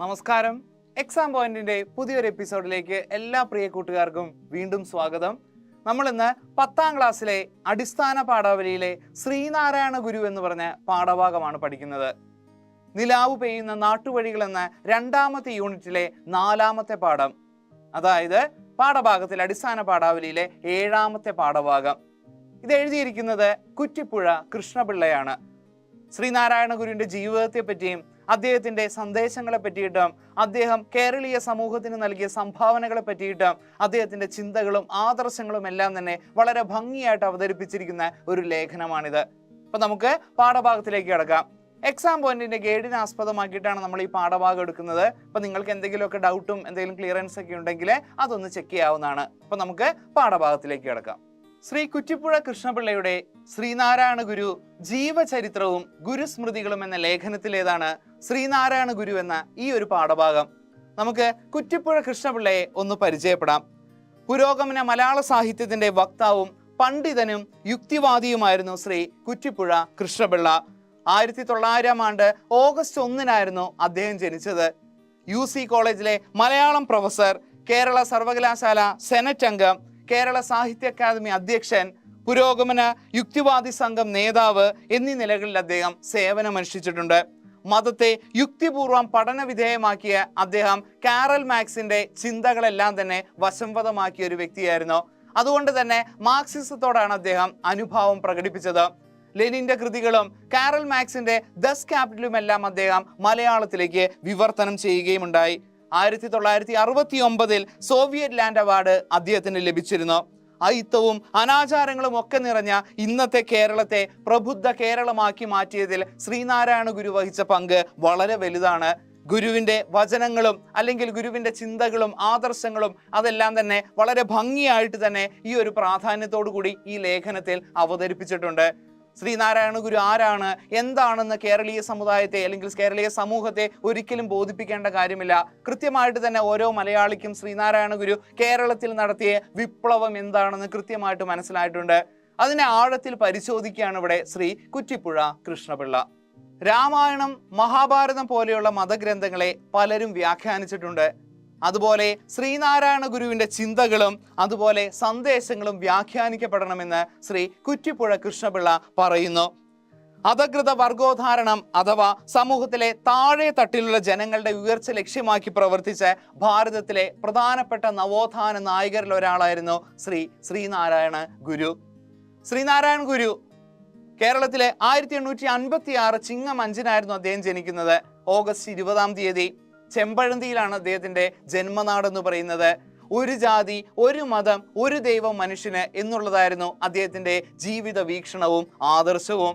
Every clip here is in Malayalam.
നമസ്കാരം. എക്സാം പോയിന്റിന്റെ പുതിയൊരു എപ്പിസോഡിലേക്ക് എല്ലാ പ്രിയ കൂട്ടുകാർക്കും വീണ്ടും സ്വാഗതം. നമ്മൾ ഇന്ന് 10ാം ക്ലാസ്സിലെ അടിസ്ഥാന പാഠാവലിയിലെ ശ്രീനാരായണ ഗുരു എന്ന് പറഞ്ഞ പാഠഭാഗമാണ് പഠിക്കുന്നത്. നിലാവ് പെയ്യുന്ന നാട്ടുവഴികൾ എന്ന 2ാമത്തെ യൂണിറ്റിലെ 4ാമത്തെ പാഠം, അതായത് പാഠഭാഗത്തിൽ അടിസ്ഥാന പാഠാവലിയിലെ 7ാമത്തെ പാഠഭാഗം. ഇത് എഴുതിയിരിക്കുന്നത് കുറ്റിപ്പുഴ കൃഷ്ണപിള്ളയാണ്. ശ്രീനാരായണ ഗുരുവിന്റെ ജീവിതത്തെ പറ്റിയും അദ്ദേഹത്തിന്റെ സന്ദേശങ്ങളെ പറ്റിയിട്ടും അദ്ദേഹം കേരളീയ സമൂഹത്തിന് നൽകിയ സംഭാവനകളെ പറ്റിയിട്ടും അദ്ദേഹത്തിന്റെ ചിന്തകളും ആദർശങ്ങളും എല്ലാം തന്നെ വളരെ ഭംഗിയായിട്ട് അവതരിപ്പിച്ചിരിക്കുന്ന ഒരു ലേഖനമാണിത്. അപ്പൊ നമുക്ക് പാഠഭാഗത്തിലേക്ക് കിടക്കാം. എക്സാം പോയിന്റിന്റെ ഗൈഡിനെ ആസ്പദമാക്കിയിട്ടാണ് നമ്മൾ ഈ പാഠഭാഗം എടുക്കുന്നത്. അപ്പൊ നിങ്ങൾക്ക് എന്തെങ്കിലുമൊക്കെ ഡൗട്ടും എന്തെങ്കിലും ക്ലിയറൻസ് ഒക്കെ ഉണ്ടെങ്കിൽ അതൊന്ന് ചെക്ക് ചെയ്യാവുന്നതാണ്. അപ്പൊ നമുക്ക് പാഠഭാഗത്തിലേക്ക് കിടക്കാം. ശ്രീ കുറ്റിപ്പുഴ കൃഷ്ണപിള്ളയുടെ ശ്രീനാരായണ ഗുരു ജീവചരിത്രവും ഗുരുസ്മൃതികളും എന്ന ലേഖനത്തിലേതാണ് ശ്രീനാരായണ ഗുരു എന്ന ഈ ഒരു പാഠഭാഗം. നമുക്ക് കുറ്റിപ്പുഴ കൃഷ്ണപിള്ളയെ ഒന്ന് പരിചയപ്പെടാം. പുരോഗമന മലയാള സാഹിത്യത്തിന്റെ വക്താവും പണ്ഡിതനും യുക്തിവാദിയുമായിരുന്നു ശ്രീ കുറ്റിപ്പുഴ കൃഷ്ണപിള്ള. 1900 ഓഗസ്റ്റ് 1 അദ്ദേഹം ജനിച്ചത്. UC കോളേജിലെ മലയാളം പ്രൊഫസർ, കേരള സർവകലാശാല സെനറ്റ് അംഗം, കേരള സാഹിത്യ അക്കാദമി അധ്യക്ഷൻ, പുരോഗമന യുക്തിവാദി സംഘം നേതാവ് എന്നീ നിലകളിൽ അദ്ദേഹം സേവനമനുഷ്ഠിച്ചിട്ടുണ്ട്. മതത്തെ യുക്തിപൂർവം പഠന വിധേയമാക്കിയ അദ്ദേഹം കാറൽ മാർക്സിന്റെ ചിന്തകളെല്ലാം തന്നെ വശംവദമാക്കിയ ഒരു വ്യക്തിയായിരുന്നു. അതുകൊണ്ട് തന്നെ മാർക്സിസത്തോടാണ് അദ്ദേഹം അനുഭാവം പ്രകടിപ്പിച്ചത്. ലെനിന്റെ കൃതികളും കാറൽ മാർക്സിന്റെ ദസ് ക്യാപിറ്റലും എല്ലാം അദ്ദേഹം മലയാളത്തിലേക്ക് വിവർത്തനം ചെയ്യുകയുമുണ്ടായി. 1969 സോവിയറ്റ് ലാൻഡ് അവാർഡ് അദ്ദേഹത്തിന് ലഭിച്ചിരുന്നു. അയിത്തവും അനാചാരങ്ങളും ഒക്കെ നിറഞ്ഞ ഇന്നത്തെ കേരളത്തെ പ്രബുദ്ധ കേരളമാക്കി മാറ്റിയതിൽ ശ്രീനാരായണ ഗുരു വഹിച്ച പങ്ക് വളരെ വലുതാണ്. ഗുരുവിന്റെ വചനങ്ങളും അല്ലെങ്കിൽ ഗുരുവിന്റെ ചിന്തകളും ആദർശങ്ങളും അതെല്ലാം തന്നെ വളരെ ഭംഗിയായിട്ട് തന്നെ ഈ ഒരു പ്രാധാന്യത്തോടു കൂടി ഈ ലേഖനത്തിൽ അവതരിപ്പിച്ചിട്ടുണ്ട്. ശ്രീനാരായണ ഗുരു ആരാണ്, എന്താണെന്ന് കേരളീയ സമുദായത്തെ അല്ലെങ്കിൽ കേരളീയ സമൂഹത്തെ ഒരിക്കലും ബോധിപ്പിക്കേണ്ട കാര്യമില്ല. കൃത്യമായിട്ട് തന്നെ ഓരോ മലയാളിക്കും ശ്രീനാരായണ ഗുരു കേരളത്തിൽ നടത്തിയ വിപ്ലവം എന്താണെന്ന് കൃത്യമായിട്ട് മനസ്സിലായിട്ടുണ്ട്. അതിനെ ആഴത്തിൽ പരിശോധിക്കുകയാണ് ഇവിടെ ശ്രീ കുറ്റിപ്പുഴ കൃഷ്ണപിള്ള. രാമായണം, മഹാഭാരതം പോലെയുള്ള മതഗ്രന്ഥങ്ങളെ പലരും വ്യാഖ്യാനിച്ചിട്ടുണ്ട്. അതുപോലെ ശ്രീനാരായണ ഗുരുവിന്റെ ചിന്തകളും അതുപോലെ സന്ദേശങ്ങളും വ്യാഖ്യാനിക്കപ്പെടണമെന്ന് ശ്രീ കുറ്റിപ്പുഴ കൃഷ്ണപിള്ള പറയുന്നു. അധകൃത വർഗോദ്ധാരണം അഥവാ സമൂഹത്തിലെ താഴെ തട്ടിലുള്ള ജനങ്ങളുടെ ഉയർച്ച ലക്ഷ്യമാക്കി പ്രവർത്തിച്ച ഭാരതത്തിലെ പ്രധാനപ്പെട്ട നവോത്ഥാന നായകരിൽ ഒരാളായിരുന്നു ശ്രീനാരായണ ഗുരു. ശ്രീനാരായണ ഗുരു കേരളത്തിലെ 1856 ചിങ്ങം 5 അദ്ദേഹം ജനിക്കുന്നത്. ഓഗസ്റ്റ് 20 ചെമ്പഴന്തിയിലാണ് അദ്ദേഹത്തിന്റെ ജന്മനാട് എന്ന് പറയുന്നത്. ഒരു ജാതി, ഒരു മതം, ഒരു ദൈവം മനുഷ്യന് എന്നുള്ളതായിരുന്നു അദ്ദേഹത്തിന്റെ ജീവിത വീക്ഷണവും ആദർശവും.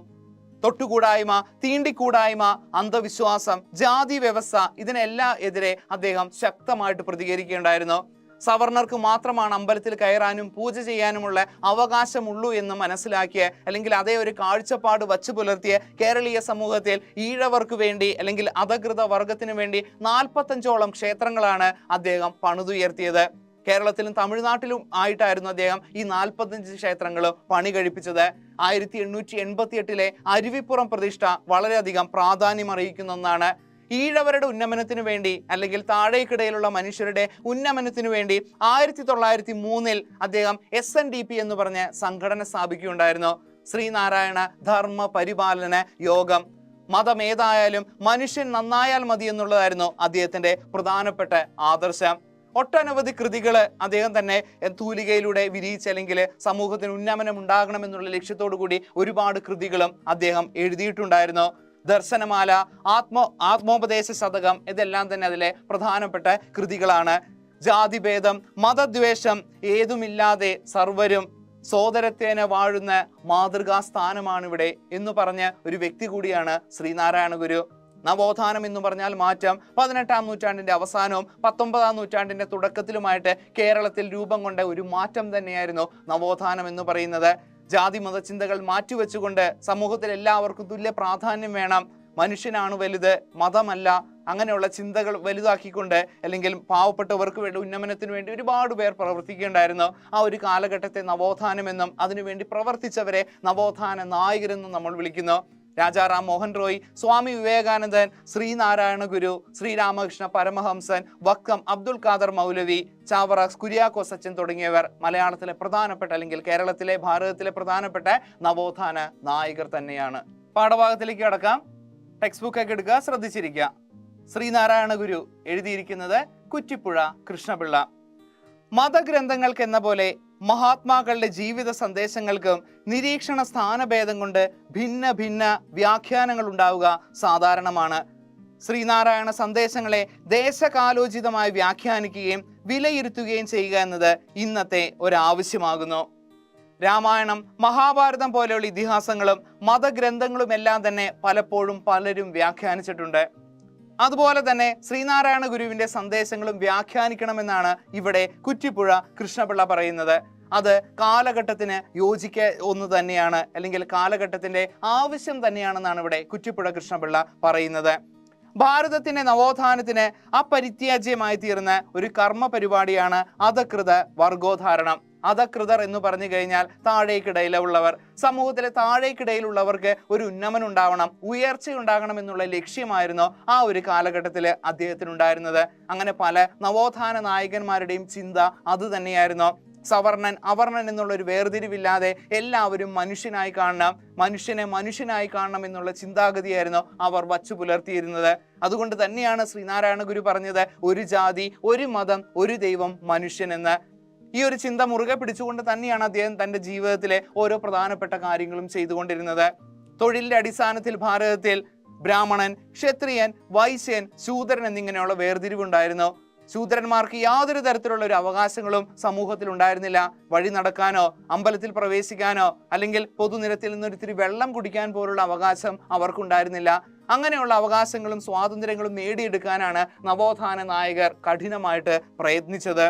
തൊട്ടുകൂടായ്മ, തീണ്ടിക്കൂടായ്മ, അന്ധവിശ്വാസം, ജാതി വ്യവസ്ഥ ഇതിനെല്ലാം എതിരെ അദ്ദേഹം ശക്തമായിട്ട് പ്രതികരിക്കുകയുണ്ടായിരുന്നു. സവർണർക്ക് മാത്രമാണ് അമ്പലത്തിൽ കയറാനും പൂജ ചെയ്യാനുമുള്ള അവകാശമുള്ളൂ എന്ന് മനസ്സിലാക്കിയ അല്ലെങ്കിൽ അതേ ഒരു കാഴ്ചപ്പാട് വച്ചു പുലർത്തിയ കേരളീയ സമൂഹത്തിൽ ഈഴവർക്ക് വേണ്ടി അല്ലെങ്കിൽ അധകൃത വർഗത്തിന് വേണ്ടി 45ഓളം ക്ഷേത്രങ്ങളാണ് അദ്ദേഹം പണിതുയർത്തിയത്. കേരളത്തിലും തമിഴ്നാട്ടിലും ആയിട്ടായിരുന്നു അദ്ദേഹം ഈ 45 ക്ഷേത്രങ്ങളും പണി കഴിപ്പിച്ചത്. 1888 അരുവിപ്പുറം പ്രതിഷ്ഠ വളരെയധികം പ്രാധാന്യം അറിയിക്കുന്ന ഒന്നാണ്. ഈഴവരുടെ ഉന്നമനത്തിനു വേണ്ടി അല്ലെങ്കിൽ താഴേക്കിടയിലുള്ള മനുഷ്യരുടെ ഉന്നമനത്തിനു വേണ്ടി 1903 അദ്ദേഹം SNDP എന്ന് പറഞ്ഞ സംഘടന സ്ഥാപിക്കുകയുണ്ടായിരുന്നു. ശ്രീനാരായണ ധർമ്മ പരിപാലന യോഗം. മതമേതായാലും മനുഷ്യൻ നന്നായാൽ മതി എന്നുള്ളതായിരുന്നു അദ്ദേഹത്തിന്റെ പ്രധാനപ്പെട്ട ആദർശം. ഒട്ടനവധി കൃതികൾ അദ്ദേഹം തന്നെ തൂലികയിലൂടെ വിരിയിച്ച് അല്ലെങ്കിൽ സമൂഹത്തിന് ഉന്നമനം ഉണ്ടാകണമെന്നുള്ള ലക്ഷ്യത്തോടു കൂടി ഒരുപാട് കൃതികളും അദ്ദേഹം എഴുതിയിട്ടുണ്ടായിരുന്നു. ദർശനമാല, ആത്മോപദേശ ശതകം ഇതെല്ലാം തന്നെ അതിലെ പ്രധാനപ്പെട്ട കൃതികളാണ്. ജാതിഭേദം, മതദ്വേഷം ഏതുമില്ലാതെ സർവരും സോദരത്തേന വാഴുന്ന മാതൃകാ സ്ഥാനമാണ് ഇവിടെ എന്ന് പറഞ്ഞ ഒരു വ്യക്തി കൂടിയാണ് ശ്രീനാരായണ ഗുരു. നവോത്ഥാനം എന്ന് പറഞ്ഞാൽ മാറ്റം. 18ാം നൂറ്റാണ്ടിന്റെ അവസാനവും 19ാം നൂറ്റാണ്ടിന്റെ തുടക്കത്തിലുമായിട്ട് കേരളത്തിൽ രൂപം കൊണ്ട ഒരു മാറ്റം തന്നെയായിരുന്നു നവോത്ഥാനം എന്ന് പറയുന്നത്. ജാതി മതചിന്തകൾ മാറ്റിവെച്ചുകൊണ്ട് സമൂഹത്തിൽ എല്ലാവർക്കും തുല്യ പ്രാധാന്യം വേണം, മനുഷ്യനാണ് വലുത്, മതമല്ല, അങ്ങനെയുള്ള ചിന്തകൾ വലുതാക്കിക്കൊണ്ട് അല്ലെങ്കിൽ പാവപ്പെട്ടവർക്ക് വേണ്ടി ഉന്നമനത്തിന് വേണ്ടി ഒരുപാട് പേർ പ്രവർത്തിക്കുകയുണ്ടായിരുന്നു. ആ ഒരു കാലഘട്ടത്തെ നവോത്ഥാനമെന്നും അതിനുവേണ്ടി പ്രവർത്തിച്ചവരെ നവോത്ഥാന നായകരെന്നും നമ്മൾ വിളിക്കുന്നു. രാജാറാം മോഹൻ റോയ്, സ്വാമി വിവേകാനന്ദൻ, ശ്രീനാരായണ ഗുരു, ശ്രീരാമകൃഷ്ണ പരമഹംസൻ, വക്കം അബ്ദുൽ ഖാദർ മൗലവി, ചാവറ കുര്യാക്കോസ് അച്ചൻ തുടങ്ങിയവർ മലയാളത്തിലെ പ്രധാനപ്പെട്ട അല്ലെങ്കിൽ കേരളത്തിലെ ഭാരതത്തിലെ പ്രധാനപ്പെട്ട നവോത്ഥാന നായകർ തന്നെയാണ്. പാഠഭാഗത്തിലേക്ക് കടക്കാം. ടെക്സ്റ്റ് ബുക്ക് ഒക്കെ എടുക്കുക, ശ്രദ്ധിച്ചിരിക്കുക. ശ്രീനാരായണ ഗുരു എഴുതിയിരിക്കുന്നത് കുറ്റിപ്പുഴ കൃഷ്ണപിള്ള. മതഗ്രന്ഥങ്ങൾക്ക് എന്ന പോലെ മഹാത്മാക്കളുടെ ജീവിത സന്ദേശങ്ങൾക്കും നിരീക്ഷണ സ്ഥാനഭേദം കൊണ്ട് ഭിന്ന ഭിന്ന വ്യാഖ്യാനങ്ങൾ ഉണ്ടാവുക സാധാരണമാണ്. ശ്രീനാരായണ സന്ദേശങ്ങളെ ദേശകാലോചിതമായി വ്യാഖ്യാനിക്കുകയും വിലയിരുത്തുകയും ചെയ്യുക എന്നത് ഇന്നത്തെ ഒരാവശ്യമാകുന്നു. രാമായണം, മഹാഭാരതം പോലെയുള്ള ഇതിഹാസങ്ങളും മതഗ്രന്ഥങ്ങളും എല്ലാം തന്നെ പലപ്പോഴും പലരും വ്യാഖ്യാനിച്ചിട്ടുണ്ട്. അതുപോലെ തന്നെ ശ്രീനാരായണ ഗുരുവിന്റെ സന്ദേശങ്ങളും വ്യാഖ്യാനിക്കണമെന്നാണ് ഇവിടെ കുറ്റിപ്പുഴ കൃഷ്ണപിള്ള പറയുന്നത്. അത് കാലഘട്ടത്തിന് ഒന്ന് തന്നെയാണ്, അല്ലെങ്കിൽ കാലഘട്ടത്തിന്റെ ആവശ്യം തന്നെയാണെന്നാണ് ഇവിടെ കുറ്റിപ്പുഴ കൃഷ്ണപിള്ള പറയുന്നത്. ഭാരതത്തിന്റെ നവോത്ഥാനത്തിന് അപരിത്യാജ്യമായി തീർന്ന ഒരു കർമ്മ പരിപാടിയാണ് അധകൃത വർഗോദ്ധാരണം. അധകൃതർ എന്ന് പറഞ്ഞു കഴിഞ്ഞാൽ താഴേക്കിടയിലുള്ളവർ. സമൂഹത്തിലെ താഴേക്കിടയിലുള്ളവർക്ക് ഒരു ഉന്നമനം ഉണ്ടാവണം, ഉയർച്ച ഉണ്ടാകണം എന്നുള്ള ലക്ഷ്യമായിരുന്നു ആ ഒരു കാലഘട്ടത്തിൽ അദ്ദേഹത്തിനുണ്ടായിരുന്നത്. അങ്ങനെ പല നവോത്ഥാന നായകന്മാരുടെയും ചിന്ത അത് തന്നെയായിരുന്നു. സവർണൻ അവർണൻ എന്നുള്ള ഒരു വേർതിരിവില്ലാതെ എല്ലാവരും മനുഷ്യനായി കാണണം, മനുഷ്യനെ മനുഷ്യനായി കാണണം എന്നുള്ള ചിന്താഗതിയായിരുന്നു അവർ വച്ചു പുലർത്തിയിരുന്നത്. അതുകൊണ്ട് തന്നെയാണ് ശ്രീനാരായണ ഗുരു പറഞ്ഞത് ഒരു ജാതി, ഒരു മതം, ഒരു ദൈവം, മനുഷ്യൻ എന്ന്. ഈ ഒരു ചിന്ത മുറുകെ പിടിച്ചുകൊണ്ട് തന്നെയാണ് അദ്ദേഹം തന്റെ ജീവിതത്തിലെ ഓരോ പ്രധാനപ്പെട്ട കാര്യങ്ങളും ചെയ്തുകൊണ്ടിരുന്നത്. തൊഴിലിന്റെ അടിസ്ഥാനത്തിൽ ഭാരതത്തിൽ ബ്രാഹ്മണൻ, ക്ഷത്രിയൻ, വൈശ്യൻ, ശൂദ്രൻ എന്നിങ്ങനെയുള്ള വേർതിരിവുണ്ടായിരുന്നു. ശൂദ്രന്മാർക്ക് യാതൊരു തരത്തിലുള്ള ഒരു അവകാശങ്ങളും സമൂഹത്തിൽ ഉണ്ടായിരുന്നില്ല. വഴി നടക്കാനോ അമ്പലത്തിൽ പ്രവേശിക്കാനോ അല്ലെങ്കിൽ പൊതുനിരത്തിൽ നിന്നൊരിത്തിരി വെള്ളം കുടിക്കാൻ പോലുള്ള അവകാശം അവർക്കുണ്ടായിരുന്നില്ല. അങ്ങനെയുള്ള അവകാശങ്ങളും സ്വാതന്ത്ര്യങ്ങളും നേടിയെടുക്കാനാണ് നവോത്ഥാന നായകർ കഠിനമായിട്ട് പ്രയത്നിച്ചത്.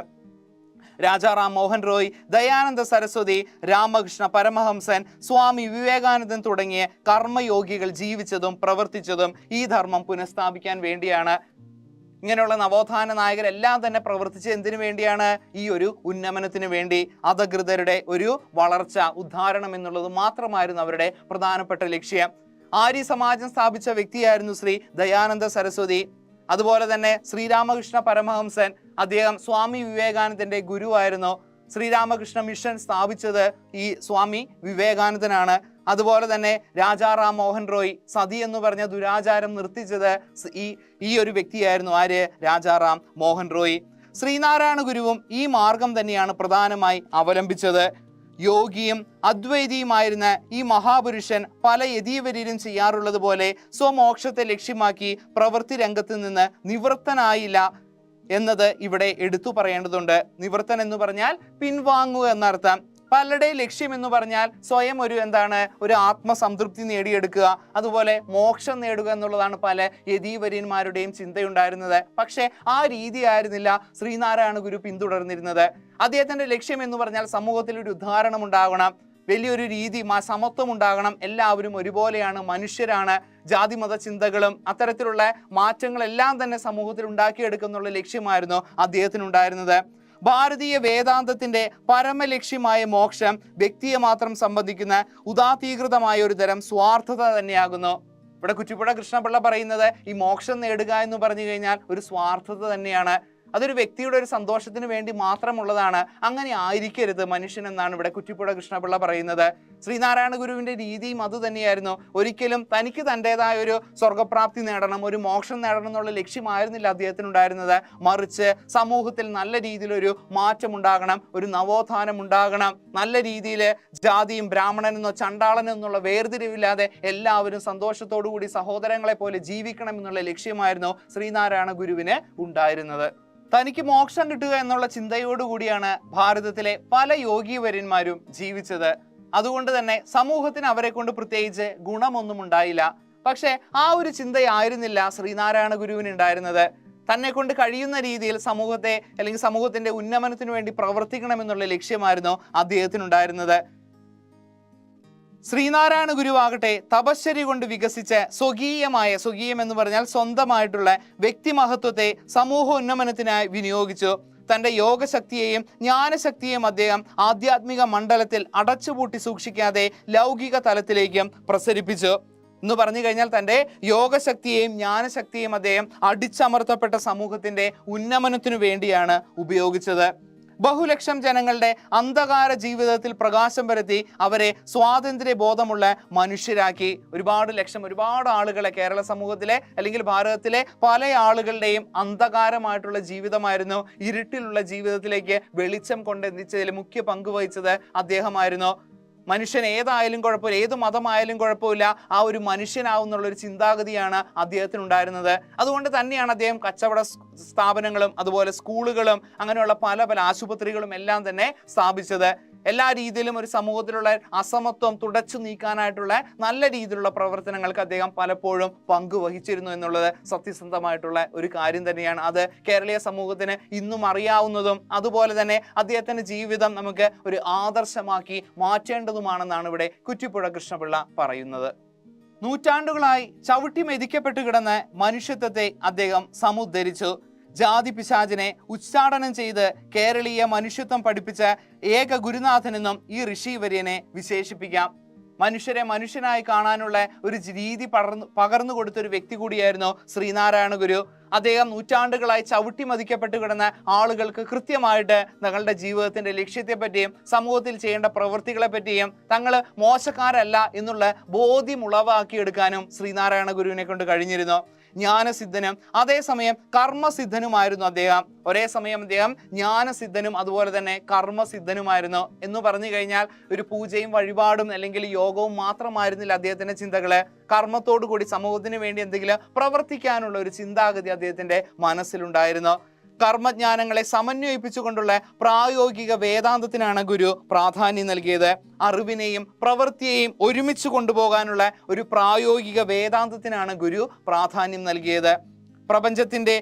രാജാറാം മോഹൻ റോയ്, ദയാനന്ദ സരസ്വതി, രാമകൃഷ്ണ പരമഹംസൻ, സ്വാമി വിവേകാനന്ദൻ തുടങ്ങിയ കർമ്മയോഗികൾ ജീവിച്ചതും പ്രവർത്തിച്ചതും ഈ ധർമ്മം പുനഃസ്ഥാപിക്കാൻ വേണ്ടിയാണ്. ഇങ്ങനെയുള്ള നവോത്ഥാന നായകരെല്ലാം തന്നെ പ്രവർത്തിച്ച് എന്തിനു വേണ്ടിയാണ്? ഈ ഒരു ഉന്നമനത്തിന് വേണ്ടി. അധകൃതരുടെ ഒരു വളർച്ച, ഉദ്ധാരണം എന്നുള്ളത് മാത്രമായിരുന്നു അവരുടെ പ്രധാനപ്പെട്ട ലക്ഷ്യം. ആര്യ സമാജം സ്ഥാപിച്ച വ്യക്തിയായിരുന്നു ശ്രീ ദയാനന്ദ സരസ്വതി. അതുപോലെ തന്നെ ശ്രീരാമകൃഷ്ണ പരമഹംസൻ, അദ്ദേഹം സ്വാമി വിവേകാനന്ദന്റെ ഗുരുവായിരുന്നു. ശ്രീരാമകൃഷ്ണ മിഷൻ സ്ഥാപിച്ചത് ഈ സ്വാമി വിവേകാനന്ദനാണ്. അതുപോലെ തന്നെ രാജാറാം മോഹൻ റോയ് സതി എന്ന് പറഞ്ഞ ദുരാചാരം നിർത്തിച്ചത് ഈ ഒരു വ്യക്തിയായിരുന്നു. ആര്? രാജാറാം മോഹൻ റോയ്. ശ്രീനാരായണ ഗുരുവും ഈ മാർഗം തന്നെയാണ് പ്രധാനമായി അവലംബിച്ചത്. യോഗിയും അദ്വൈതിയുമായിരുന്ന ഈ മഹാപുരുഷൻ പല യതീവര്യരും ചെയ്യാറുള്ളത് പോലെ സ്വമോക്ഷത്തെ ലക്ഷ്യമാക്കി പ്രവൃത്തി രംഗത്ത് നിന്ന് നിവൃത്തനായില്ല എന്നത് ഇവിടെ എടുത്തു പറയേണ്ടതുണ്ട്. നിവൃത്തൻ എന്ന് പറഞ്ഞാൽ പിൻവാങ്ങുക എന്നർത്ഥം. പലരുടെയും ലക്ഷ്യം എന്ന് പറഞ്ഞാൽ സ്വയം ഒരു ആത്മസംതൃപ്തി നേടിയെടുക്കുക, അതുപോലെ മോക്ഷം നേടുക എന്നുള്ളതാണ് പല യതീവര്യന്മാരുടെയും ചിന്തയുണ്ടായിരുന്നത്. പക്ഷെ ആ രീതി ആയിരുന്നില്ല ശ്രീനാരായണ ഗുരു പിന്തുടർന്നിരുന്നത്. അദ്ദേഹത്തിന്റെ ലക്ഷ്യം എന്ന് പറഞ്ഞാൽ സമൂഹത്തിൽ ഒരു ഉദ്ധാരണം ഉണ്ടാകണം, വലിയൊരു രീതി സമത്വം ഉണ്ടാകണം, എല്ലാവരും ഒരുപോലെയാണ്, മനുഷ്യരാണ്, ജാതിമത ചിന്തകളും അത്തരത്തിലുള്ള മാറ്റങ്ങളെല്ലാം തന്നെ സമൂഹത്തിൽ ഉണ്ടാക്കിയെടുക്കുന്നുള്ള ലക്ഷ്യമായിരുന്നു അദ്ദേഹത്തിനുണ്ടായിരുന്നത്. ഭാരതീയ വേദാന്തത്തിന്റെ പരമലക്ഷ്യമായ മോക്ഷം വ്യക്തിയെ മാത്രം സംബന്ധിക്കുന്ന ഉദാത്തീകൃതമായ ഒരു തരം സ്വാർത്ഥത തന്നെയാകുന്നു. ഇവിടെ കുറ്റിപ്പുഴ കൃഷ്ണപിള്ള പറയുന്നത് ഈ മോക്ഷം നേടുക എന്ന് പറഞ്ഞു കഴിഞ്ഞാൽ ഒരു സ്വാർത്ഥത തന്നെയാണ്. അതൊരു വ്യക്തിയുടെ ഒരു സന്തോഷത്തിന് വേണ്ടി മാത്രമുള്ളതാണ്. അങ്ങനെ ആയിരിക്കരുത് മനുഷ്യൻ എന്നാണ് ഇവിടെ കുറ്റിപ്പുഴ കൃഷ്ണപിള്ള പറയുന്നത്. ശ്രീനാരായണ ഗുരുവിന്റെ രീതിയും അത് തന്നെയായിരുന്നു. ഒരിക്കലും തനിക്ക് തൻ്റെതായ ഒരു സ്വർഗപ്രാപ്തി നേടണം, ഒരു മോക്ഷം നേടണം എന്നുള്ള ലക്ഷ്യമായിരുന്നില്ല അദ്ദേഹത്തിനുണ്ടായിരുന്നത്. മറിച്ച് സമൂഹത്തിൽ നല്ല രീതിയിലൊരു മാറ്റം ഉണ്ടാകണം, ഒരു നവോത്ഥാനം ഉണ്ടാകണം, നല്ല രീതിയിൽ ജാതിയും ബ്രാഹ്മണനെന്നോ ചണ്ടാളനെന്നുള്ള വേർതിരിവില്ലാതെ എല്ലാവരും സന്തോഷത്തോടു കൂടി സഹോദരങ്ങളെ പോലെ ജീവിക്കണം എന്നുള്ള ലക്ഷ്യമായിരുന്നു ശ്രീനാരായണ ഗുരുവിന് ഉണ്ടായിരുന്നത്. തനിക്ക് മോക്ഷം കിട്ടുക എന്നുള്ള ചിന്തയോടുകൂടിയാണ് ഭാരതത്തിലെ പല യോഗീവര്യന്മാരും ജീവിച്ചത്. അതുകൊണ്ട് തന്നെ സമൂഹത്തിന് അവരെ കൊണ്ട് പ്രത്യേകിച്ച് ഗുണമൊന്നും ഉണ്ടായില്ല. പക്ഷെ ആ ഒരു ചിന്തയായിരുന്നില്ല ശ്രീനാരായണ ഗുരുവിന് ഉണ്ടായിരുന്നത്. തന്നെ കൊണ്ട് കഴിയുന്ന രീതിയിൽ സമൂഹത്തെ അല്ലെങ്കിൽ സമൂഹത്തിന്റെ ഉന്നമനത്തിനു വേണ്ടി പ്രവർത്തിക്കണമെന്നുള്ള ലക്ഷ്യമായിരുന്നു അദ്ദേഹത്തിനുണ്ടായിരുന്നത്. ശ്രീനാരായണ ഗുരുവാകട്ടെ തപശ്ചര്യ കൊണ്ട് വികസിച്ച സ്വകീയം എന്ന് പറഞ്ഞാൽ സ്വന്തമായിട്ടുള്ള വ്യക്തിമഹത്വത്തെ സമൂഹ ഉന്നമനത്തിനായി വിനിയോഗിച്ചു. തൻ്റെ യോഗശക്തിയെയും ജ്ഞാനശക്തിയെയും അദ്ദേഹം ആധ്യാത്മിക മണ്ഡലത്തിൽ അടച്ചുപൂട്ടി സൂക്ഷിക്കാതെ ലൗകിക തലത്തിലേക്കും പ്രസരിപ്പിച്ചു. എന്ന് പറഞ്ഞു കഴിഞ്ഞാൽ തൻ്റെ യോഗശക്തിയെയും ജ്ഞാനശക്തിയെയും അദ്ദേഹം അടിച്ചമർത്തപ്പെട്ട സമൂഹത്തിന്റെ ഉന്നമനത്തിനു വേണ്ടിയാണ് ഉപയോഗിച്ചത്. ബഹുലക്ഷം ജനങ്ങളുടെ അന്ധകാര ജീവിതത്തിൽ പ്രകാശം പരത്തി അവരെ സ്വാതന്ത്ര്യ ബോധമുള്ള മനുഷ്യരാക്കി. ഒരുപാട് ആളുകളെ കേരള സമൂഹത്തിലെ അല്ലെങ്കിൽ ഭാരതത്തിലെ പല ആളുകളുടെയും അന്ധകാരമായിട്ടുള്ള ജീവിതമായിരുന്നു ഇരുട്ടിലുള്ള ജീവിതത്തിലേക്ക് വെളിച്ചം കൊണ്ടെത്തിച്ചതിൽ മുഖ്യ പങ്ക് വഹിച്ചത് അദ്ദേഹമായിരുന്നു. മനുഷ്യൻ ഏതായാലും കുഴപ്പമില്ല, ഏത് മതമായാലും കുഴപ്പമില്ല, ആ ഒരു മനുഷ്യനാവുന്നുള്ള ഒരു ചിന്താഗതിയാണ് അദ്ദേഹത്തിനുണ്ടായിരുന്നത്. അതുകൊണ്ട് തന്നെയാണ് അദ്ദേഹം കച്ചവട സ്ഥാപനങ്ങളും അതുപോലെ സ്കൂളുകളും അങ്ങനെയുള്ള പല ആശുപത്രികളും എല്ലാം തന്നെ സ്ഥാപിച്ചത്. എല്ലാ രീതിയിലും ഒരു സമൂഹത്തിലുള്ള അസമത്വം തുടച്ചു നീക്കാനായിട്ടുള്ള നല്ല രീതിയിലുള്ള പ്രവർത്തനങ്ങൾക്ക് അദ്ദേഹം പലപ്പോഴും പങ്കുവഹിച്ചിരുന്നു എന്നുള്ളത് സത്യസന്ധമായിട്ടുള്ള ഒരു കാര്യം തന്നെയാണ്. അത് കേരളീയ സമൂഹത്തിന് ഇന്നും അറിയാവുന്നതും അതുപോലെ തന്നെ അദ്ദേഹത്തിന്റെ ജീവിതം നമുക്ക് ഒരു ആദർശമാക്കി മാറ്റേണ്ടതുമാണെന്നാണ് ഇവിടെ കുറ്റിപ്പുഴ കൃഷ്ണപിള്ള പറയുന്നത്. നൂറ്റാണ്ടുകളായി ചവിട്ടി മെതിക്കപ്പെട്ടു കിടന്ന മനുഷ്യത്വത്തെ അദ്ദേഹം സമുദ്ധരിച്ചു. ജാതി പിശാചിനെ ഉച്ചാടനം ചെയ്ത് കേരളീയ മനുഷ്യത്വം പഠിപ്പിച്ച ഏക ഗുരുനാഥനെന്നും ഈ ഋഷിവര്യനെ വിശേഷിപ്പിക്കാം. മനുഷ്യരെ മനുഷ്യനായി കാണാനുള്ള ഒരു രീതി പകർന്നു കൊടുത്ത ഒരു വ്യക്തി കൂടിയായിരുന്നു ശ്രീനാരായണ ഗുരു. അദ്ദേഹം നൂറ്റാണ്ടുകളായി ചവിട്ടി മതിക്കപ്പെട്ടു കിടന്ന ആളുകൾക്ക് കൃത്യമായിട്ട് തങ്ങളുടെ ജീവിതത്തിന്റെ ലക്ഷ്യത്തെ പറ്റിയും സമൂഹത്തിൽ ചെയ്യേണ്ട പ്രവൃത്തികളെ പറ്റിയും തങ്ങൾ മോശക്കാരല്ല എന്നുള്ള ബോധ്യം ഉളവാക്കിയെടുക്കാനും ശ്രീനാരായണ ഗുരുവിനെ കൊണ്ട് കഴിഞ്ഞിരുന്നു. ജ്ഞാനസിദ്ധനും അതേസമയം കർമ്മസിദ്ധനുമായിരുന്നു അദ്ദേഹം. ഒരേ സമയം അദ്ദേഹം ജ്ഞാനസിദ്ധനും അതുപോലെ തന്നെ കർമ്മസിദ്ധനുമായിരുന്നു. എന്ന് പറഞ്ഞു കഴിഞ്ഞാൽ ഒരു പൂജയും വഴിപാടും അല്ലെങ്കിൽ യോഗവും മാത്രമായിരുന്നില്ല അദ്ദേഹത്തിന്റെ ചിന്തകള്. കർമ്മത്തോടു കൂടി സമൂഹത്തിന് വേണ്ടി എന്തെങ്കിലും പ്രവർത്തിക്കാനുള്ള ഒരു ചിന്താഗതി അദ്ദേഹത്തിന്റെ മനസ്സിലുണ്ടായിരുന്നു. കർമ്മജ്ഞാനങ്ങളെ സമന്വയിപ്പിച്ചുകൊണ്ടുള്ള പ്രായോഗിക വേദാന്തത്തിനാണ് ഗുരു പ്രാധാന്യം നൽകിയത്. അറിവിനെയും പ്രവൃത്തിയെയും ഒരുമിച്ച് കൊണ്ടുപോകാനുള്ള ഒരു പ്രായോഗിക വേദാന്തത്തിനാണ് ഗുരു പ്രാധാന്യം നൽകിയത്. പ്രപഞ്ചത്തിന്റെ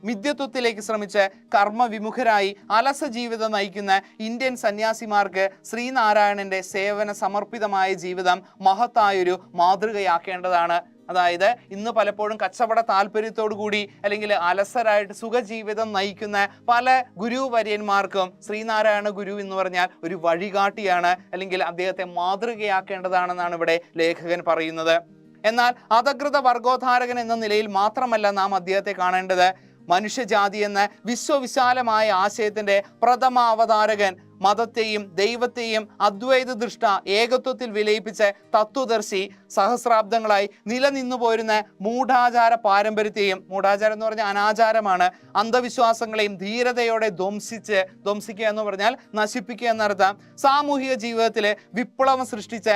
മിഥ്യത്വത്തിലേക്ക് ശ്രമിച്ച് കർമ്മവിമുഖരായി അലസ ജീവിതം നയിക്കുന്ന ഇന്ത്യൻ സന്യാസിമാർക്ക് ശ്രീനാരായണന്റെ സേവന സമർപ്പിതമായ ജീവിതം മഹത്തായൊരു മാതൃകയാക്കേണ്ടതാണ്. അതായത് ഇന്ന് പലപ്പോഴും കച്ചവട താല്പര്യത്തോടു കൂടി അല്ലെങ്കിൽ അലസരായിട്ട് സുഖജീവിതം നയിക്കുന്ന പല ഗുരുവര്യന്മാർക്കും ശ്രീനാരായണ ഗുരു എന്ന് പറഞ്ഞാൽ ഒരു വഴികാട്ടിയാണ്, അല്ലെങ്കിൽ അദ്ദേഹത്തെ മാതൃകയാക്കേണ്ടതാണെന്നാണ് ഇവിടെ ലേഖകൻ പറയുന്നത്. എന്നാൽ അധകൃത വർഗോദ്ധാരകൻ എന്ന നിലയിൽ മാത്രമല്ല നാം അദ്ദേഹത്തെ കാണേണ്ടത്. മനുഷ്യജാതി എന്ന വിശ്വവിശാലമായ ആശയത്തിന്റെ പ്രഥമ അവതാരകൻ, മതത്തെയും ദൈവത്തെയും അദ്വൈത ദൃഷ്ട ഏകത്വത്തിൽ വിലയിപ്പിച്ച് തത്വദർശി, സഹസ്രാബ്ദങ്ങളായി നിലനിന്നു പോരുന്ന മൂഢാചാര പാരമ്പര്യത്തെയും, മൂഢാചാരം എന്ന് പറഞ്ഞാൽ അനാചാരമാണ്, അന്ധവിശ്വാസങ്ങളെയും ധീരതയോടെ ധ്വംസിക്കുക എന്ന് പറഞ്ഞാൽ നശിപ്പിക്കുക എന്നർത്ഥം, സാമൂഹിക ജീവിതത്തിൽ വിപ്ലവം സൃഷ്ടിച്ച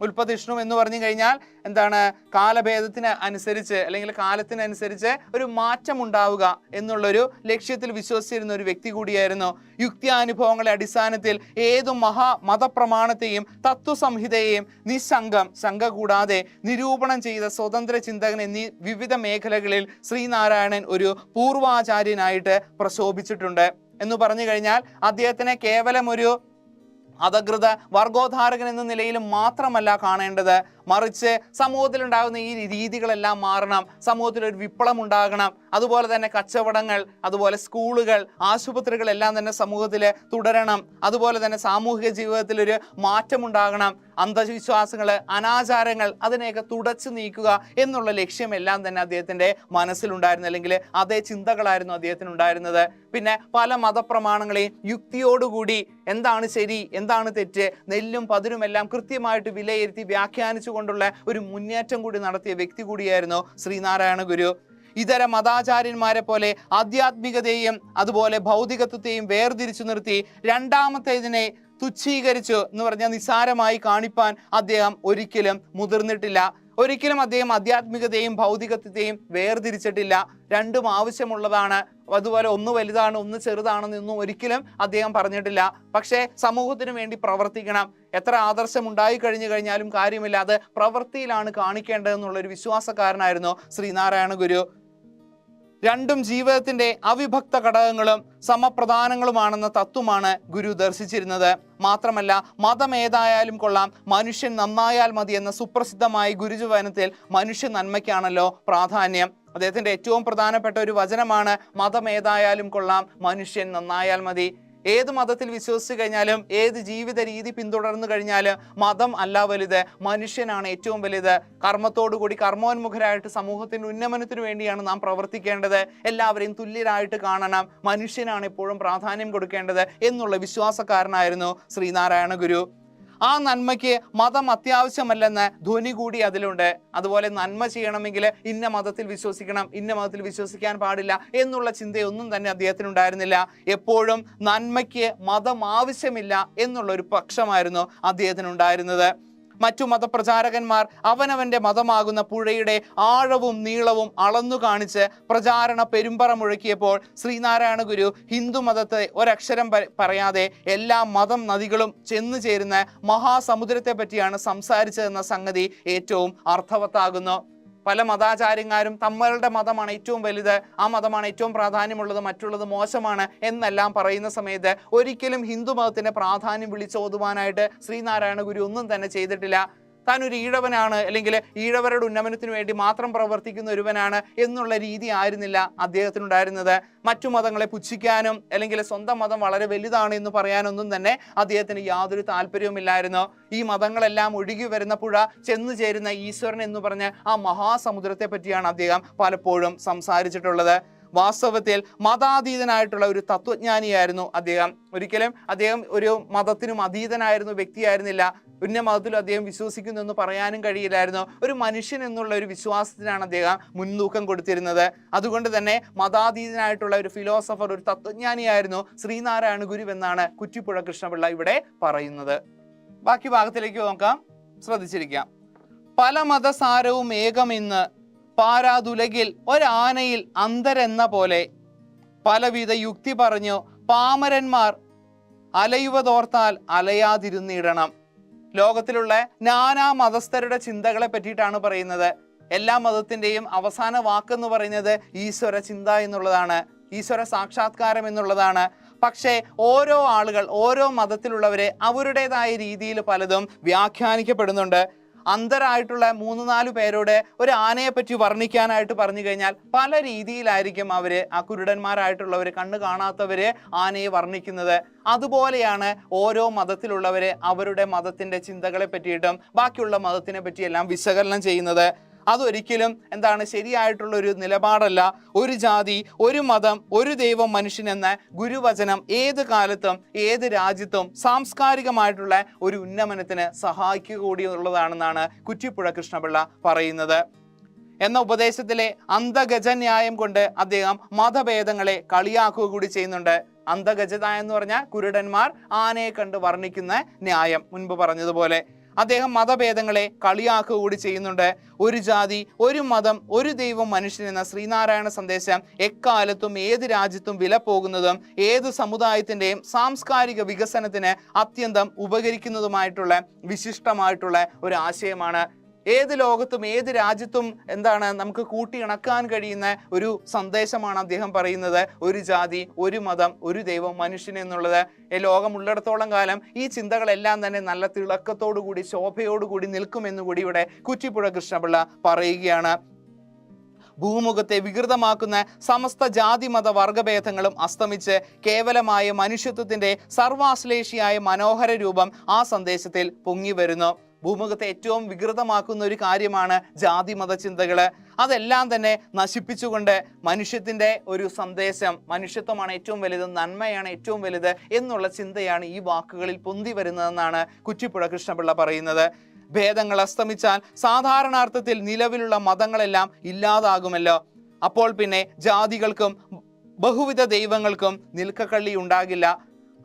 ഉൽപ്പതിഷ്ണു എന്ന് പറഞ്ഞു കഴിഞ്ഞാൽ എന്താണ്, കാലഭേദത്തിന് അനുസരിച്ച് അല്ലെങ്കിൽ കാലത്തിനനുസരിച്ച് ഒരു മാറ്റം ഉണ്ടാവുക എന്നുള്ളൊരു ലക്ഷ്യത്തിൽ വിശ്വസിച്ചിരുന്ന ഒരു വ്യക്തി കൂടിയായിരുന്നു. യുക്തിയാനുഭവങ്ങളുടെ അടിസ്ഥാനത്തിൽ ഏതു മതപ്രമാണത്തെയും തത്വസംഹിതയെയും ശങ്ക കൂടാതെ നിരൂപണം ചെയ്ത സ്വതന്ത്ര ചിന്തകൻ എന്നീ വിവിധ മേഖലകളിൽ ശ്രീനാരായണൻ ഒരു പൂർവാചാര്യനായിട്ട് പ്രശോഭിച്ചിട്ടുണ്ട്. എന്ന് പറഞ്ഞു കഴിഞ്ഞാൽ അദ്ദേഹത്തിനെ കേവലം ഒരു അധകൃത വർഗോദ്ധാരകൻ എന്ന നിലയിൽ മാത്രമല്ല കാണേണ്ടത്, മറിച്ച് സമൂഹത്തിലുണ്ടാകുന്ന ഈ രീതികളെല്ലാം മാറണം, സമൂഹത്തിൽ ഒരു വിപ്ലവം ഉണ്ടാകണം. അതുപോലെ തന്നെ കച്ചവടങ്ങൾ, അതുപോലെ സ്കൂളുകൾ, ആശുപത്രികൾ എല്ലാം തന്നെ സമൂഹത്തിൽ തുടരണം. അതുപോലെ തന്നെ സാമൂഹിക ജീവിതത്തിൽ ഒരു മാറ്റമുണ്ടാകണം. അന്ധവിശ്വാസങ്ങൾ, അനാചാരങ്ങൾ അതിനെയൊക്കെ തുടച്ചു നീക്കുക എന്നുള്ള ലക്ഷ്യമെല്ലാം തന്നെ അദ്ദേഹത്തിന്റെ മനസ്സിലുണ്ടായിരുന്നു, അല്ലെങ്കിൽ അതേ ചിന്തകളായിരുന്നു അദ്ദേഹത്തിനുണ്ടായിരുന്നത്. പിന്നെ പല മതപ്രമാണങ്ങളെയും യുക്തിയോടുകൂടി എന്താണ് ശരി എന്താണ് തെറ്റ്, നെല്ലും പതിരും എല്ലാം കൃത്യമായിട്ട് വിലയിരുത്തി വ്യാഖ്യാനിച്ചു കൊണ്ടുള്ള ഒരു മുന്നേറ്റം കൂടി നടത്തിയ വ്യക്തി കൂടിയായിരുന്നു ശ്രീനാരായണ ഗുരു. ഇതര മതാചാര്യന്മാരെ പോലെ ആധ്യാത്മികതയെയും അതുപോലെ ഭൗതികത്വത്തെയും വേർതിരിച്ചു നിർത്തി രണ്ടാമത്തേതിനെ തുച്ഛീകരിച്ചു എന്ന് പറഞ്ഞാൽ നിസ്സാരമായി കാണിപ്പാൻ അദ്ദേഹം ഒരിക്കലും മുതിർന്നിട്ടില്ല. ഒരിക്കലും അദ്ദേഹം ആധ്യാത്മികതയും ഭൗതികത്വത്തെയും വേർതിരിച്ചിട്ടില്ല. രണ്ടും ആവശ്യമുള്ളതാണ്. അതുപോലെ ഒന്ന് വലുതാണ് ഒന്ന് ചെറുതാണെന്നൊന്നും ഒരിക്കലും അദ്ദേഹം പറഞ്ഞിട്ടില്ല. പക്ഷേ സമൂഹത്തിന് വേണ്ടി പ്രവർത്തിക്കണം. എത്ര ആദർശം ഉണ്ടായി കഴിഞ്ഞാലും കാര്യമില്ല, അത് പ്രവൃത്തിയിലാണ് കാണിക്കേണ്ടതെന്നുള്ളൊരു വിശ്വാസക്കാരനായിരുന്നു ശ്രീനാരായണ ഗുരു. രണ്ടും ജീവിതത്തിന്റെ അവിഭക്ത ഘടകങ്ങളും സമപ്രധാനങ്ങളുമാണെന്ന തത്വമാണ് ഗുരു ദർശിച്ചിരുന്നത്. മാത്രമല്ല, മതം ഏതായാലും കൊള്ളാം, മനുഷ്യൻ നന്നായാൽ മതി എന്ന സുപ്രസിദ്ധമായ ഗുരുജീവനത്തിൽ മനുഷ്യ നന്മയ്ക്കാണല്ലോ പ്രാധാന്യം. അദ്ദേഹത്തിന്റെ ഏറ്റവും പ്രധാനപ്പെട്ട ഒരു വചനമാണ് മതം ഏതായാലും കൊള്ളാം, മനുഷ്യൻ നന്നായാൽ മതി. ഏത് മതത്തിൽ വിശ്വസിച്ചു കഴിഞ്ഞാലും ഏത് ജീവിത രീതി പിന്തുടർന്നു കഴിഞ്ഞാലും മതം അല്ല വലുത്, മനുഷ്യനാണ് ഏറ്റവും വലുത്. കർമ്മത്തോടുകൂടി കർമ്മോന്മുഖരായിട്ട് സമൂഹത്തിന്റെ ഉന്നമനത്തിന് വേണ്ടിയാണ് നാം പ്രവർത്തിക്കേണ്ടത്. എല്ലാവരെയും തുല്യരായിട്ട് കാണണം, മനുഷ്യനാണ് എപ്പോഴും പ്രാധാന്യം കൊടുക്കേണ്ടത് എന്നുള്ള വിശ്വാസക്കാരനായിരുന്നു ശ്രീനാരായണ ഗുരു. ആ നന്മയ്ക്ക് മതം അത്യാവശ്യമല്ലെന്ന് ധ്വനി കൂടി അതിലുണ്ട്. അതുപോലെ നന്മ ചെയ്യണമെങ്കിൽ ഇന്ന മതത്തിൽ വിശ്വസിക്കണം, ഇന്ന മതത്തിൽ വിശ്വസിക്കാൻ പാടില്ല എന്നുള്ള ചിന്തയൊന്നും തന്നെ അദ്ദേഹത്തിനുണ്ടായിരുന്നില്ല. എപ്പോഴും നന്മയ്ക്ക് മതം ആവശ്യമില്ല എന്നുള്ള ഒരു പക്ഷമായിരുന്നു അദ്ദേഹത്തിനുണ്ടായിരുന്നത്. മറ്റു മതപ്രചാരകന്മാർ അവനവന്റെ മതമാകുന്ന പുഴയുടെ ആഴവും നീളവും അളന്നു കാണിച്ച് പ്രചാരണ പെരുമ്പറ മുഴക്കിയപ്പോൾ ശ്രീനാരായണ ഗുരു ഹിന്ദു മതത്തെ ഒരക്ഷരം പറയാതെ എല്ലാ മതം നദികളും ചെന്നു ചേരുന്ന മഹാസമുദ്രത്തെ പറ്റിയാണ് സംസാരിച്ചതെന്ന സംഗതി ഏറ്റവും അർത്ഥവത്താകുന്നു. പല മതാചാര്യന്മാരും തങ്ങളുടെ മതമാണ് ഏറ്റവും വലുത്, ആ മതമാണ് ഏറ്റവും പ്രാധാന്യമുള്ളത്, മറ്റുള്ളത് മോശമാണ് എന്നെല്ലാം പറയുന്ന സമയത്ത് ഒരിക്കലും ഹിന്ദു മതത്തിന്റെ പ്രാധാന്യം വിളിച്ചോതുവാനായിട്ട് ശ്രീനാരായണ ഗുരു ഒന്നും തന്നെ ചെയ്തിട്ടില്ല. താൻ ഒരു ഈഴവനാണ്, അല്ലെങ്കിൽ ഈഴവരുടെ ഉന്നമനത്തിന് വേണ്ടി മാത്രം പ്രവർത്തിക്കുന്ന ഒരുവനാണ് എന്നുള്ള രീതി ആയിരുന്നില്ല അദ്ദേഹത്തിനുണ്ടായിരുന്നത്. മറ്റു മതങ്ങളെ പുച്ഛിക്കാനും അല്ലെങ്കിൽ സ്വന്തം മതം വളരെ വലുതാണ് എന്ന് പറയാനൊന്നും തന്നെ അദ്ദേഹത്തിന് യാതൊരു താല്പര്യവുമില്ലായിരുന്നു. ഈ മതങ്ങളെല്ലാം ഒഴുകി വരുന്ന പുഴ ചെന്നു ചേരുന്ന ഈശ്വരൻ എന്ന് പറഞ്ഞ് ആ മഹാസമുദ്രത്തെ പറ്റിയാണ് അദ്ദേഹം പലപ്പോഴും സംസാരിച്ചിട്ടുള്ളത്. വാസ്തവത്തിൽ മതാതീതനായിട്ടുള്ള ഒരു തത്വജ്ഞാനിയായിരുന്നു അദ്ദേഹം. ഒരിക്കലും അദ്ദേഹം ഒരു മതത്തിനും അതീതനായിരുന്ന വ്യക്തിയായിരുന്നില്ല. ഉന്ന മതത്തിലും അദ്ദേഹം വിശ്വസിക്കുന്നു എന്ന് പറയാനും കഴിയില്ലായിരുന്നു. ഒരു മനുഷ്യൻ എന്നുള്ള ഒരു വിശ്വാസത്തിനാണ് അദ്ദേഹം മുൻതൂക്കം കൊടുത്തിരുന്നത്. അതുകൊണ്ട് തന്നെ മതാതീതനായിട്ടുള്ള ഒരു ഫിലോസഫർ, ഒരു തത്വജ്ഞാനിയായിരുന്നു ശ്രീനാരായണ ഗുരു എന്നാണ് കുറ്റിപ്പുഴ കൃഷ്ണപിള്ള ഇവിടെ പറയുന്നത്. ബാക്കി ഭാഗത്തിലേക്ക് നോക്കാം, ശ്രദ്ധിച്ചിരിക്കാം. പല മതസാരവും ഏകമെന്ന് പാരാതുലകിൽ ഒരാനയിൽ അന്തരെന്ന പോലെ പലവിധ യുക്തി പറഞ്ഞു പാമരന്മാർ അലയുവതോർത്താൽ അലയാതിരുന്നിടണം. ലോകത്തിലുള്ള നാനാ മതസ്ഥരുടെ ചിന്തകളെ പറ്റിയിട്ടാണ് പറയുന്നത്. എല്ലാ മതത്തിന്റെയും അവസാന വാക്കെന്ന് പറയുന്നത് ഈശ്വര ചിന്ത എന്നുള്ളതാണ്, ഈശ്വര സാക്ഷാത്കാരം എന്നുള്ളതാണ്. പക്ഷേ ഓരോ ആളുകൾ, ഓരോ മതത്തിലുള്ളവരെ അവരുടേതായ രീതിയിൽ പലതും വ്യാഖ്യാനിക്കപ്പെടുന്നുണ്ട്. അന്ധരായിട്ടുള്ള 3-4 പേരോട് ഒരു ആനയെ പറ്റി വർണ്ണിക്കാനായിട്ട് പറഞ്ഞു കഴിഞ്ഞാൽ പല രീതിയിലായിരിക്കും അവര്, ആ കുരുടന്മാരായിട്ടുള്ളവര്, കണ്ണ് കാണാത്തവര് ആനയെ വർണ്ണിക്കുന്നത്. അതുപോലെയാണ് ഓരോ മതത്തിലുള്ളവര് അവരുടെ മതത്തിന്റെ ചിന്തകളെ പറ്റിയിട്ടും ബാക്കിയുള്ള മതത്തിനെ പറ്റിയെല്ലാം വിശകലനം ചെയ്യുന്നത്. അതൊരിക്കലും ശരിയായിട്ടുള്ള ഒരു നിലപാടല്ല. ഒരു ജാതി, ഒരു മതം, ഒരു ദൈവം, മനുഷ്യൻ എന്ന ഗുരുവചനം ഏത് കാലത്തും ഏത് രാജ്യത്തും സാംസ്കാരികമായിട്ടുള്ള ഒരു ഉന്നമനത്തിന് സഹായിക്കുക കൂടിയുള്ളതാണെന്നാണ് കുറ്റിപ്പുഴ കൃഷ്ണപിള്ള പറയുന്നത്. എന്ന ഉപദേശത്തിലെ അന്ധഗജന്യായം കൊണ്ട് അദ്ദേഹം മതഭേദങ്ങളെ കളിയാക്കുക കൂടി ചെയ്യുന്നുണ്ട്. അന്ധഗജത എന്ന് പറഞ്ഞാൽ കുരുടന്മാർ ആനയെ കണ്ട് വർണ്ണിക്കുന്ന ന്യായം, മുൻപ് പറഞ്ഞതുപോലെ അദ്ദേഹം മതഭേദങ്ങളെ കളിയാക്കുക കൂടി ചെയ്യുന്നുണ്ട്. ഒരു ജാതി, ഒരു മതം, ഒരു ദൈവം, മനുഷ്യൻ എന്ന ശ്രീനാരായണ സന്ദേശം എക്കാലത്തും ഏത് രാജ്യത്തും വില പോകുന്നതും ഏത് സമുദായത്തിന്റെയും സാംസ്കാരിക വികസനത്തിന് അത്യന്തം ഉപകരിക്കുന്നതുമായിട്ടുള്ള വിശിഷ്ടമായിട്ടുള്ള ഒരു ആശയമാണ്. ഏത് ലോകത്തും ഏത് രാജ്യത്തും നമുക്ക് കൂട്ടിയിണക്കാൻ കഴിയുന്ന ഒരു സന്ദേശമാണ് അദ്ദേഹം പറയുന്നത്. ഒരു ജാതി, ഒരു മതം, ഒരു ദൈവം, മനുഷ്യൻ എന്നുള്ളത്. ലോകമുള്ളിടത്തോളം കാലം ഈ ചിന്തകളെല്ലാം തന്നെ നല്ല തിളക്കത്തോടുകൂടി ശോഭയോടുകൂടി നിൽക്കുമെന്നുകൂടി ഇവിടെ കുറ്റിപ്പുഴ കൃഷ്ണപിള്ള പറയുകയാണ്. ഭൂമുഖത്തെ വികൃതമാക്കുന്ന സമസ്ത ജാതി മത വർഗഭേദങ്ങളും അസ്തമിച്ച് കേവലമായ മനുഷ്യത്വത്തിന്റെ സർവാശ്ലേഷിയായ മനോഹര രൂപം ആ സന്ദേശത്തിൽ പൊങ്ങി വരുന്നു. ഭൂമുഖത്തെ ഏറ്റവും വികൃതമാക്കുന്ന ഒരു കാര്യമാണ് ജാതി മത ചിന്തകള്. അതെല്ലാം തന്നെ നശിപ്പിച്ചുകൊണ്ട് മനുഷ്യത്തിന്റെ ഒരു സന്ദേശം, മനുഷ്യത്വമാണ് ഏറ്റവും വലുത്, നന്മയാണ് ഏറ്റവും വലുത് എന്നുള്ള ചിന്തയാണ് ഈ വാക്കുകളിൽ പൊന്തി വരുന്നതെന്നാണ് കുറ്റിപ്പുഴ കൃഷ്ണപിള്ള പറയുന്നത്. ഭേദങ്ങൾ അസ്തമിച്ചാൽ സാധാരണാർത്ഥത്തിൽ നിലവിലുള്ള മതങ്ങളെല്ലാം ഇല്ലാതാകുമല്ലോ. അപ്പോൾ പിന്നെ ജാതികൾക്കും ബഹുവിധ ദൈവങ്ങൾക്കും നിൽക്കക്കള്ളി ഉണ്ടാകില്ല.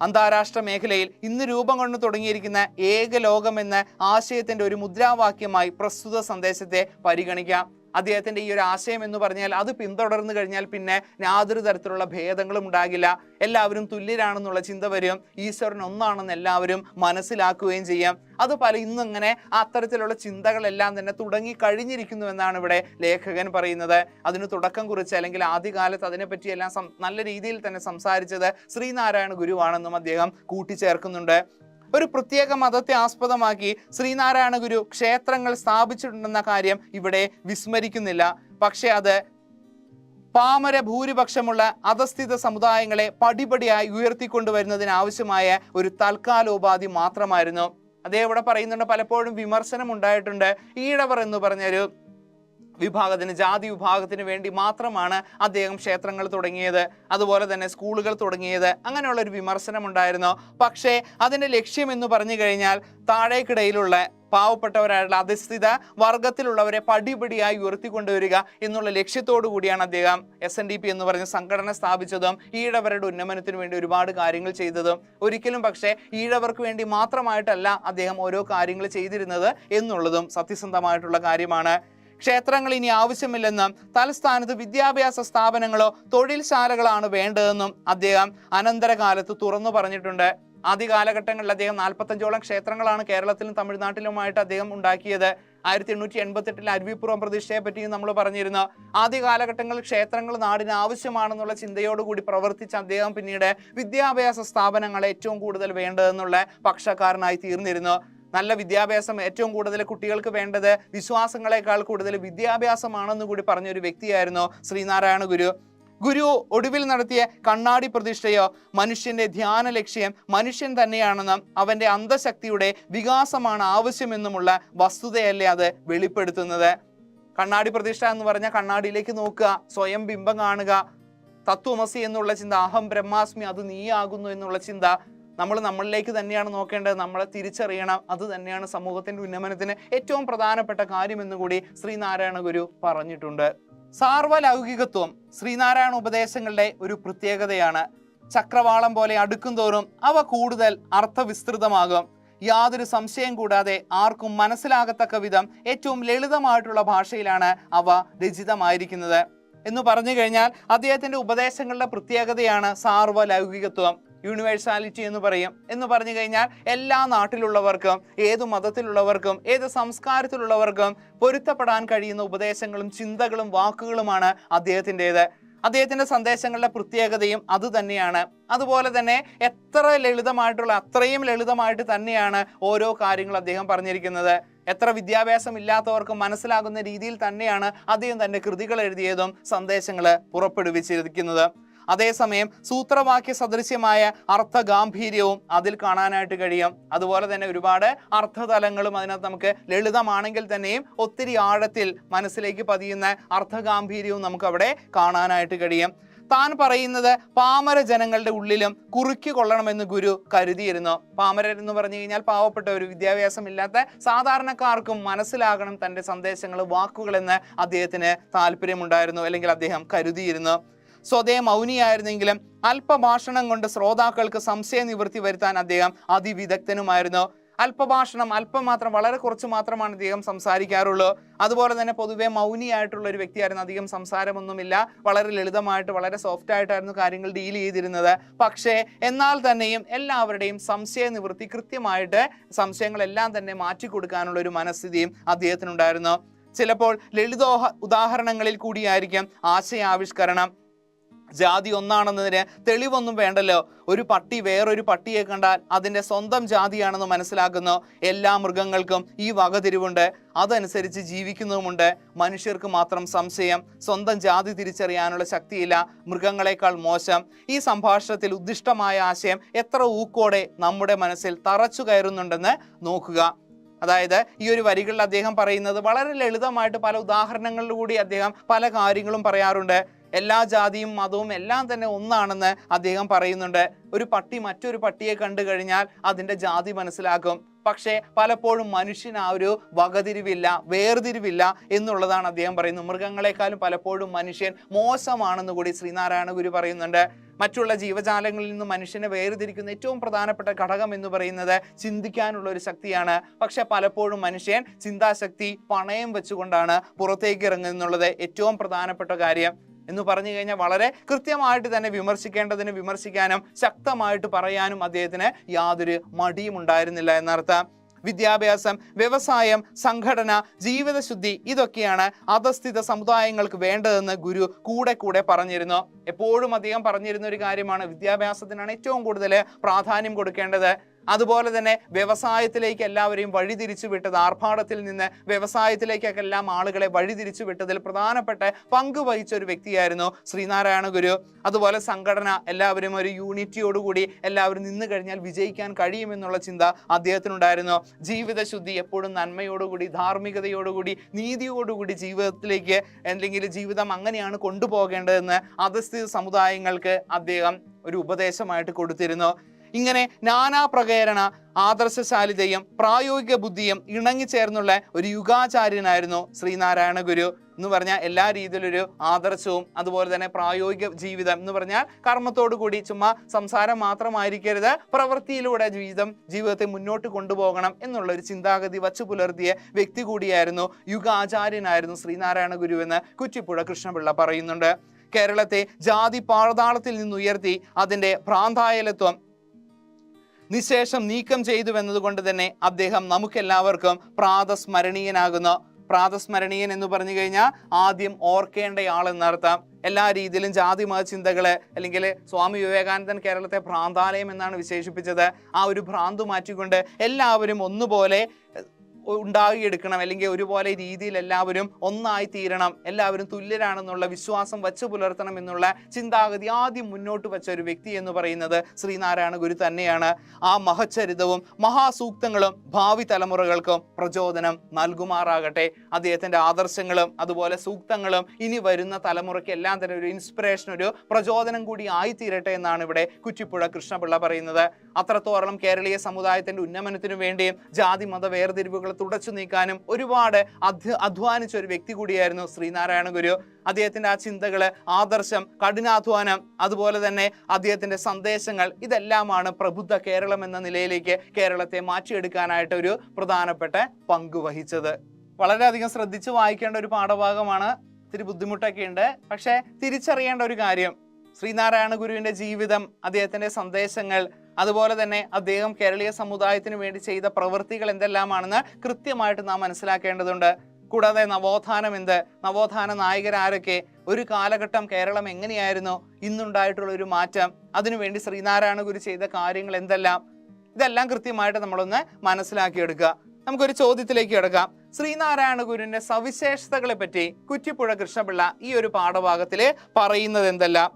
അന്താരാഷ്ട്ര മേഖലയിൽ ഇന്ന് രൂപം കൊണ്ട് തുടങ്ങിയിരിക്കുന്ന ഏക ലോകം എന്ന ആശയത്തിന്റെ ഒരു മുദ്രാവാക്യമായി പ്രസ്തുത സന്ദേശത്തെ പരിഗണിക്കാം. അദ്ദേഹത്തിന്റെ ഈ ഒരു ആശയം എന്ന് പറഞ്ഞാൽ അത് പിന്തുടർന്നു കഴിഞ്ഞാൽ പിന്നെ യാതൊരു തരത്തിലുള്ള ഭേദങ്ങളും ഉണ്ടാകില്ല. എല്ലാവരും തുല്യരാണെന്നുള്ള ചിന്ത വരും. ഈശ്വരൻ ഒന്നാണെന്ന് എല്ലാവരും മനസ്സിലാക്കുകയും ചെയ്യാം. അത് ഇന്നിങ്ങനെ അത്തരത്തിലുള്ള ചിന്തകളെല്ലാം തന്നെ തുടങ്ങി കഴിഞ്ഞിരിക്കുന്നു എന്നാണ് ഇവിടെ ലേഖകൻ പറയുന്നത്. അതിന് തുടക്കം കുറിച്ച് അല്ലെങ്കിൽ ആദ്യകാലത്ത് അതിനെപ്പറ്റിയെല്ലാം നല്ല രീതിയിൽ തന്നെ സംസാരിച്ചത് ശ്രീനാരായണ ഗുരുവാണെന്നും അദ്ദേഹം കൂട്ടിച്ചേർക്കുന്നുണ്ട്. ഒരു പ്രത്യേക മതത്തെ ആസ്പദമാക്കി ശ്രീനാരായണ ഗുരു ക്ഷേത്രങ്ങൾ സ്ഥാപിച്ചിട്ടുണ്ടെന്ന കാര്യം ഇവിടെ വിസ്മരിക്കുന്നില്ല. പക്ഷെ അത് പാമര ഭൂരിപക്ഷമുള്ള അധസ്ഥിത സമുദായങ്ങളെ പടിപടിയായി ഉയർത്തിക്കൊണ്ടുവരുന്നതിനാവശ്യമായ ഒരു തൽക്കാലോപാധി മാത്രമായിരുന്നു. അതേ ഇവിടെ പറയുന്നുണ്ട്, പലപ്പോഴും വിമർശനം ഉണ്ടായിട്ടുണ്ട്. ഈഴവർ എന്ന് പറഞ്ഞൊരു വിഭാഗത്തിന്, ജാതി വിഭാഗത്തിന് വേണ്ടി മാത്രമാണ് അദ്ദേഹം ക്ഷേത്രങ്ങൾ തുടങ്ങിയത്, അതുപോലെ തന്നെ സ്കൂളുകൾ തുടങ്ങിയത്, അങ്ങനെയുള്ള ഒരു വിമർശനം ഉണ്ടായിരുന്നു. പക്ഷേ അതിൻ്റെ ലക്ഷ്യം എന്ന് പറഞ്ഞു കഴിഞ്ഞാൽ താഴേക്കിടയിലുള്ള പാവപ്പെട്ടവരായിട്ടുള്ള അധസ്ഥിത വർഗത്തിലുള്ളവരെ പടിപടിയായി ഉയർത്തിക്കൊണ്ടുവരിക എന്നുള്ള ലക്ഷ്യത്തോടു കൂടിയാണ് അദ്ദേഹം SNDP എന്ന് പറഞ്ഞ സംഘടന സ്ഥാപിച്ചതും ഈഴവരുടെ ഉന്നമനത്തിന് വേണ്ടി ഒരുപാട് കാര്യങ്ങൾ ചെയ്തതും. ഒരിക്കലും പക്ഷേ ഈഴവർക്ക് വേണ്ടി മാത്രമായിട്ടല്ല അദ്ദേഹം ഓരോ കാര്യങ്ങൾ ചെയ്തിരുന്നത് എന്നുള്ളതും സത്യസന്ധമായിട്ടുള്ള കാര്യമാണ്. ക്ഷേത്രങ്ങൾ ഇനി ആവശ്യമില്ലെന്നും തലസ്ഥാനത്ത് വിദ്യാഭ്യാസ സ്ഥാപനങ്ങളോ തൊഴിൽശാലകളാണ് വേണ്ടതെന്നും അദ്ദേഹം അനന്തരകാലത്ത് തുറന്നു പറഞ്ഞിട്ടുണ്ട്. ആദ്യ കാലഘട്ടങ്ങളിൽ അദ്ദേഹം 45ഓളം ക്ഷേത്രങ്ങളാണ് കേരളത്തിലും തമിഴ്നാട്ടിലുമായിട്ട് അദ്ദേഹം ഉണ്ടാക്കിയത്. 1888 അരുവിപ്പുറം പ്രതിഷ്ഠയെ പറ്റിയും നമ്മൾ പറഞ്ഞിരുന്നു. ആദ്യ കാലഘട്ടങ്ങളിൽ ക്ഷേത്രങ്ങൾ നാടിന് ആവശ്യമാണെന്നുള്ള ചിന്തയോടുകൂടി പ്രവർത്തിച്ച അദ്ദേഹം പിന്നീട് വിദ്യാഭ്യാസ സ്ഥാപനങ്ങൾ ഏറ്റവും കൂടുതൽ വേണ്ടതെന്നുള്ള പക്ഷക്കാരനായി തീർന്നിരുന്നു. നല്ല വിദ്യാഭ്യാസം, ഏറ്റവും കൂടുതൽ കുട്ടികൾക്ക് വേണ്ടത് വിശ്വാസങ്ങളെക്കാൾ കൂടുതൽ വിദ്യാഭ്യാസമാണെന്ന് കൂടി പറഞ്ഞൊരു വ്യക്തിയായിരുന്നു ശ്രീനാരായണ ഗുരു. ഗുരു ഒടുവിൽ നടത്തിയ കണ്ണാടി പ്രതിഷ്ഠയോ മനുഷ്യന്റെ ധ്യാന ലക്ഷ്യം മനുഷ്യൻ തന്നെയാണെന്നും അവന്റെ അന്തശക്തിയുടെ വികാസമാണ് ആവശ്യമെന്നുമുള്ള വസ്തുതയല്ലേ അത് വെളിപ്പെടുത്തുന്നത്. കണ്ണാടി പ്രതിഷ്ഠ എന്ന് പറഞ്ഞാൽ കണ്ണാടിയിലേക്ക് നോക്കുക, സ്വയം ബിംബം കാണുക, തത്വമസി എന്നുള്ള ചിന്ത, അഹം ബ്രഹ്മാസ്മി അത് നീയാകുന്നു എന്നുള്ള ചിന്ത, നമ്മൾ നമ്മളിലേക്ക് തന്നെയാണ് നോക്കേണ്ടത്, നമ്മളെ തിരിച്ചറിയണം. അത് തന്നെയാണ് സമൂഹത്തിന്റെ ഉന്നമനത്തിന് ഏറ്റവും പ്രധാനപ്പെട്ട കാര്യമെന്ന് കൂടി ശ്രീനാരായണ ഗുരു പറഞ്ഞിട്ടുണ്ട്. സാർവലൗകികത്വം ശ്രീനാരായണ ഉപദേശങ്ങളുടെ ഒരു പ്രത്യേകതയാണ്. ചക്രവാളം പോലെ അടുക്കും തോറും അവ കൂടുതൽ അർത്ഥവിസ്തൃതമാകും. യാതൊരു സംശയം കൂടാതെ ആർക്കും മനസ്സിലാകത്തക്ക വിധം ഏറ്റവും ലളിതമായിട്ടുള്ള ഭാഷയിലാണ് അവ രചിതമായിരിക്കുന്നത് എന്ന് പറഞ്ഞു കഴിഞ്ഞാൽ അദ്ദേഹത്തിന്റെ ഉപദേശങ്ങളുടെ പ്രത്യേകതയാണ് സാർവലൗകികത്വം, യൂണിവേഴ്സാലിറ്റി എന്ന് പറയും. എന്ന് പറഞ്ഞു കഴിഞ്ഞാൽ എല്ലാ നാട്ടിലുള്ളവർക്കും, ഏതു മതത്തിലുള്ളവർക്കും, ഏത് സംസ്കാരത്തിലുള്ളവർക്കും പൊരുത്തപ്പെടാൻ കഴിയുന്ന ഉപദേശങ്ങളും ചിന്തകളും വാക്കുകളുമാണ് അദ്ദേഹത്തിൻ്റെത്. അദ്ദേഹത്തിന്റെ സന്ദേശങ്ങളുടെ പ്രത്യേകതയും അത് തന്നെയാണ്. അതുപോലെ തന്നെ അത്രയും ലളിതമായിട്ട് തന്നെയാണ് ഓരോ കാര്യങ്ങൾ അദ്ദേഹം പറഞ്ഞിരിക്കുന്നത്. എത്ര വിദ്യാഭ്യാസം ഇല്ലാത്തവർക്കും മനസ്സിലാകുന്ന രീതിയിൽ തന്നെയാണ് അദ്ദേഹം തന്റെ കൃതികൾ എഴുതിയതും സന്ദേശങ്ങൾ പുറപ്പെടുവിച്ചിരിക്കുന്നത്. അതേസമയം സൂത്രവാക്യ സദൃശ്യമായ അർത്ഥഗാംഭീര്യവും അതിൽ കാണാനായിട്ട് കഴിയും. അതുപോലെ തന്നെ ഒരുപാട് അർത്ഥതലങ്ങളും അതിനകത്ത് നമുക്ക് ലളിതമാണെങ്കിൽ തന്നെയും ഒത്തിരി ആഴത്തിൽ മനസ്സിലേക്ക് പതിയുന്ന അർത്ഥഗാംഭീര്യവും നമുക്ക് അവിടെ കാണാനായിട്ട് കഴിയും. താൻ പറയുന്നത് പാമര ജനങ്ങളുടെ ഉള്ളിലും കുറുക്കി കൊള്ളണമെന്ന് ഗുരു കരുതിയിരുന്നു. പാമരർ എന്ന് പറഞ്ഞു കഴിഞ്ഞാൽ പാവപ്പെട്ട ഒരു വിദ്യാഭ്യാസം ഇല്ലാത്ത സാധാരണക്കാർക്കും മനസ്സിലാകണം തൻ്റെ സന്ദേശങ്ങൾ, വാക്കുകൾ എന്ന് അദ്ദേഹത്തിന് താല്പര്യമുണ്ടായിരുന്നു, അല്ലെങ്കിൽ അദ്ദേഹം കരുതിയിരുന്നു. സ്വതേ മൗനിയായിരുന്നെങ്കിലും അല്പഭാഷണം കൊണ്ട് ശ്രോതാക്കൾക്ക് സംശയ നിവൃത്തി വരുത്താൻ അദ്ദേഹം അതിവിദഗ്ധനുമായിരുന്നു. അല്പഭാഷണം, മാത്രം, വളരെ കുറച്ച് മാത്രമാണ് അദ്ദേഹം സംസാരിക്കാറുള്ളൂ. അതുപോലെ തന്നെ പൊതുവെ മൗനിയായിട്ടുള്ള ഒരു വ്യക്തിയായിരുന്നു. അധികം സംസാരമൊന്നുമില്ല, വളരെ ലളിതമായിട്ട് വളരെ സോഫ്റ്റ് ആയിട്ടായിരുന്നു കാര്യങ്ങൾ ഡീൽ ചെയ്തിരുന്നത്. പക്ഷേ എന്നാൽ തന്നെയും എല്ലാവരുടെയും സംശയ നിവൃത്തി കൃത്യമായിട്ട് സംശയങ്ങളെല്ലാം തന്നെ മാറ്റിക്കൊടുക്കാനുള്ള ഒരു മനസ്ഥിതിയും അദ്ദേഹത്തിനുണ്ടായിരുന്നു. ചിലപ്പോൾ ഉദാഹരണങ്ങളിൽ കൂടിയായിരിക്കും ആശയാവിഷ്കരണം. ജാതി ഒന്നാണെന്നതിന് തെളിവൊന്നും വേണ്ടല്ലോ. ഒരു പട്ടി വേറൊരു പട്ടിയെ കണ്ടാൽ അതിൻ്റെ സ്വന്തം ജാതിയാണെന്ന് മനസ്സിലാക്കുന്നു. എല്ലാ മൃഗങ്ങൾക്കും ഈ വകതിരിവുണ്ട്, അതനുസരിച്ച് ജീവിക്കുന്നതുമുണ്ട്. മനുഷ്യർക്ക് മാത്രം സംശയം, സ്വന്തം ജാതി തിരിച്ചറിയാനുള്ള ശക്തിയില്ല, മൃഗങ്ങളെക്കാൾ മോശം. ഈ സംഭാഷണത്തിൽ ഉദ്ദിഷ്ടമായ ആശയം എത്ര ഊക്കോടെ നമ്മുടെ മനസ്സിൽ തറച്ചു കയറുന്നുണ്ടെന്ന് നോക്കുക. അതായത് ഈ ഒരു വരികളിൽ അദ്ദേഹം പറയുന്നത് വളരെ ലളിതമായിട്ട് പല ഉദാഹരണങ്ങളിലൂടെ അദ്ദേഹം പല കാര്യങ്ങളും പറയാറുണ്ട്. എല്ലാ ജാതിയും മതവും എല്ലാം തന്നെ ഒന്നാണെന്ന് അദ്ദേഹം പറയുന്നുണ്ട്. ഒരു പട്ടി മറ്റൊരു പട്ടിയെ കണ്ടു കഴിഞ്ഞാൽ അതിൻ്റെ ജാതി മനസ്സിലാക്കും. പക്ഷേ പലപ്പോഴും മനുഷ്യന് ആ ഒരു വകതിരിവില്ല, വേർതിരിവില്ല എന്നുള്ളതാണ് അദ്ദേഹം പറയുന്നത്. മൃഗങ്ങളെക്കാളും പലപ്പോഴും മനുഷ്യൻ മോശമാണെന്ന് കൂടി ശ്രീനാരായണ ഗുരു പറയുന്നുണ്ട്. മറ്റുള്ള ജീവജാലങ്ങളിൽ നിന്ന് മനുഷ്യനെ വേർതിരിക്കുന്ന ഏറ്റവും പ്രധാനപ്പെട്ട ഘടകം എന്ന് പറയുന്നത് ചിന്തിക്കാനുള്ള ഒരു ശക്തിയാണ്. പക്ഷെ പലപ്പോഴും മനുഷ്യൻ ചിന്താശക്തി പണയം വെച്ചുകൊണ്ടാണ് പുറത്തേക്ക് ഇറങ്ങുന്നുള്ളത് ഏറ്റവും പ്രധാനപ്പെട്ട കാര്യം എന്ന് പറഞ്ഞു കഴിഞ്ഞാൽ വളരെ കൃത്യമായിട്ട് തന്നെ വിമർശിക്കാനും ശക്തമായിട്ട് പറയാനും അദ്ദേഹത്തിന് യാതൊരു മടിയും ഉണ്ടായിരുന്നില്ല എന്നർത്ഥം. വിദ്യാഭ്യാസം, വ്യവസായം, സംഘടന, ജീവിതശുദ്ധി ഇതൊക്കെയാണ് അധസ്ഥിത സമുദായങ്ങൾക്ക് വേണ്ടതെന്ന് ഗുരു കൂടെ പറഞ്ഞിരുന്നു. എപ്പോഴും അദ്ദേഹം പറഞ്ഞിരുന്ന ഒരു കാര്യമാണ് വിദ്യാഭ്യാസത്തിനാണ് ഏറ്റവും കൂടുതൽ പ്രാധാന്യം കൊടുക്കേണ്ടത്. അതുപോലെ തന്നെ വ്യവസായത്തിലേക്ക് എല്ലാവരെയും വഴിതിരിച്ചു വിട്ടത്, ആർഭാടത്തിൽ നിന്ന് വ്യവസായത്തിലേക്കൊക്കെ എല്ലാം ആളുകളെ വഴിതിരിച്ചു വിട്ടതിൽ പ്രധാനപ്പെട്ട പങ്ക് വഹിച്ച ഒരു വ്യക്തിയായിരുന്നു ശ്രീനാരായണ ഗുരു. അതുപോലെ സംഘടന, എല്ലാവരും ഒരു യൂണിറ്റിയോടുകൂടി എല്ലാവരും നിന്ന് കഴിഞ്ഞാൽ വിജയിക്കാൻ കഴിയുമെന്നുള്ള ചിന്ത അദ്ദേഹത്തിനുണ്ടായിരുന്നു. ജീവിതശുദ്ധി, എപ്പോഴും നന്മയോടുകൂടി, ധാർമ്മികതയോടുകൂടി, നീതിയോടുകൂടി ജീവിതത്തിലേക്ക്, അല്ലെങ്കിൽ ജീവിതം അങ്ങനെയാണ് കൊണ്ടുപോകേണ്ടതെന്ന് അധസ്ഥിത സമുദായങ്ങൾക്ക് അദ്ദേഹം ഒരു ഉപദേശമായിട്ട് കൊടുത്തിരുന്നു. ഇങ്ങനെ നാനാപ്രകേരണ ആദർശശാലിതയും പ്രായോഗിക ബുദ്ധിയും ഇണങ്ങിച്ചേർന്നുള്ള ഒരു യുഗാചാര്യനായിരുന്നു ശ്രീനാരായണ ഗുരു എന്ന് പറഞ്ഞാൽ. എല്ലാ രീതിയിലൊരു ആദർശവും അതുപോലെ തന്നെ പ്രായോഗിക ജീവിതം എന്ന് പറഞ്ഞാൽ കർമ്മത്തോടു കൂടി, ചുമ്മാ സംസാരം മാത്രമായിരിക്കരുത്, പ്രവൃത്തിയിലൂടെ ജീവിതത്തെ മുന്നോട്ട് കൊണ്ടുപോകണം എന്നുള്ള ഒരു ചിന്താഗതി വച്ചു പുലർത്തിയ വ്യക്തി കൂടിയായിരുന്നു, യുഗാചാര്യനായിരുന്നു ശ്രീനാരായണ ഗുരു എന്ന് കുറ്റിപ്പുഴ കൃഷ്ണപിള്ള പറയുന്നുണ്ട്. കേരളത്തെ ജാതി പാതാളത്തിൽ നിന്നുയർത്തി അതിൻ്റെ ഭ്രാന്തായലത്വം നിശേഷം നീക്കം ചെയ്തുവെന്നതുകൊണ്ട് തന്നെ അദ്ദേഹം നമുക്കെല്ലാവർക്കും പ്രാതസ്മരണീയനാകുന്നു. പ്രാതസ്മരണീയൻ എന്ന് പറഞ്ഞു കഴിഞ്ഞാൽ ആദ്യം ഓർക്കേണ്ടയാൾ എന്നർത്ഥം. എല്ലാ രീതിയിലും ജാതി മത ചിന്തകള്, അല്ലെങ്കിൽ സ്വാമി വിവേകാനന്ദൻ കേരളത്തെ ഭ്രാന്താലയം എന്നാണ് വിശേഷിപ്പിച്ചത്. ആ ഒരു ഭ്രാന്ത് മാറ്റിക്കൊണ്ട് എല്ലാവരും ഒന്നുപോലെ ഉണ്ടാക്കിയെടുക്കണം, അല്ലെങ്കിൽ ഒരുപോലെ രീതിയിൽ എല്ലാവരും ഒന്നായി തീരണം, എല്ലാവരും തുല്യരാണെന്നുള്ള വിശ്വാസം വച്ചു പുലർത്തണം എന്നുള്ള ചിന്താഗതി ആദ്യം മുന്നോട്ട് വെച്ച ഒരു വ്യക്തി എന്ന് പറയുന്നത് ശ്രീനാരായണ ഗുരു തന്നെയാണ്. ആ മഹച്ചരിതവും മഹാസൂക്തങ്ങളും ഭാവി തലമുറകൾക്കും പ്രചോദനം നൽകുമാറാകട്ടെ. അദ്ദേഹത്തിന്റെ ആദർശങ്ങളും അതുപോലെ സൂക്തങ്ങളും ഇനി വരുന്ന തലമുറയ്ക്ക് എല്ലാം തന്നെ ഒരു ഇൻസ്പിറേഷൻ, ഒരു പ്രചോദനം കൂടി ആയിത്തീരട്ടെ എന്നാണ് ഇവിടെ കുറ്റിപ്പുഴ കൃഷ്ണപിള്ള പറയുന്നത്. അത്രത്തോളം കേരളീയ സമുദായത്തിന്റെ ഉന്നമനത്തിനു വേണ്ടിയും ജാതി മത വേർതിരിവുകൾ തുടച്ചു നീക്കാനും ഒരുപാട് അധ്വാനിച്ച ഒരു വ്യക്തി കൂടിയായിരുന്നു ശ്രീനാരായണ ഗുരു. അദ്ദേഹത്തിന്റെ ആ ചിന്തകള്, ആദർശം, കഠിനാധ്വാനം, അതുപോലെ തന്നെ അദ്ദേഹത്തിന്റെ സന്ദേശങ്ങൾ, ഇതെല്ലാമാണ് പ്രബുദ്ധ കേരളം എന്ന നിലയിലേക്ക് കേരളത്തെ മാറ്റിയെടുക്കാനായിട്ട് ഒരു പ്രധാനപ്പെട്ട പങ്ക് വഹിച്ചത്. വളരെയധികം ശ്രദ്ധിച്ച് വായിക്കേണ്ട ഒരു പാഠഭാഗമാണ്. ഇത്തിരി ബുദ്ധിമുട്ടൊക്കെ ഉണ്ട്. പക്ഷെ തിരിച്ചറിയേണ്ട ഒരു കാര്യം, ശ്രീനാരായണ ഗുരുവിന്റെ ജീവിതം, അദ്ദേഹത്തിന്റെ സന്ദേശങ്ങൾ, അതുപോലെ തന്നെ അദ്ദേഹം കേരളീയ സമുദായത്തിന് വേണ്ടി ചെയ്ത പ്രവൃത്തികൾ എന്തെല്ലാമാണെന്ന് കൃത്യമായിട്ട് നാം മനസ്സിലാക്കേണ്ടതുണ്ട്. കൂടാതെ നവോത്ഥാനം എന്ത്, നവോത്ഥാന നായകരാരൊക്കെ, ഒരു കാലഘട്ടം കേരളം എങ്ങനെയായിരുന്നു, ഇന്നുണ്ടായിട്ടുള്ള ഒരു മാറ്റം, അതിനുവേണ്ടി ശ്രീനാരായണ ഗുരു ചെയ്ത കാര്യങ്ങൾ എന്തെല്ലാം, ഇതെല്ലാം കൃത്യമായിട്ട് നമ്മളൊന്ന് മനസ്സിലാക്കിയെടുക്കുക. നമുക്കൊരു ചോദ്യത്തിലേക്ക് കിടക്കാം. ശ്രീനാരായണ ഗുരുവിന്റെ സവിശേഷതകളെ പറ്റി കുറ്റിപ്പുഴ കൃഷ്ണപിള്ള ഈ ഒരു പാഠഭാഗത്തിൽ പറയുന്നത് എന്തെല്ലാം?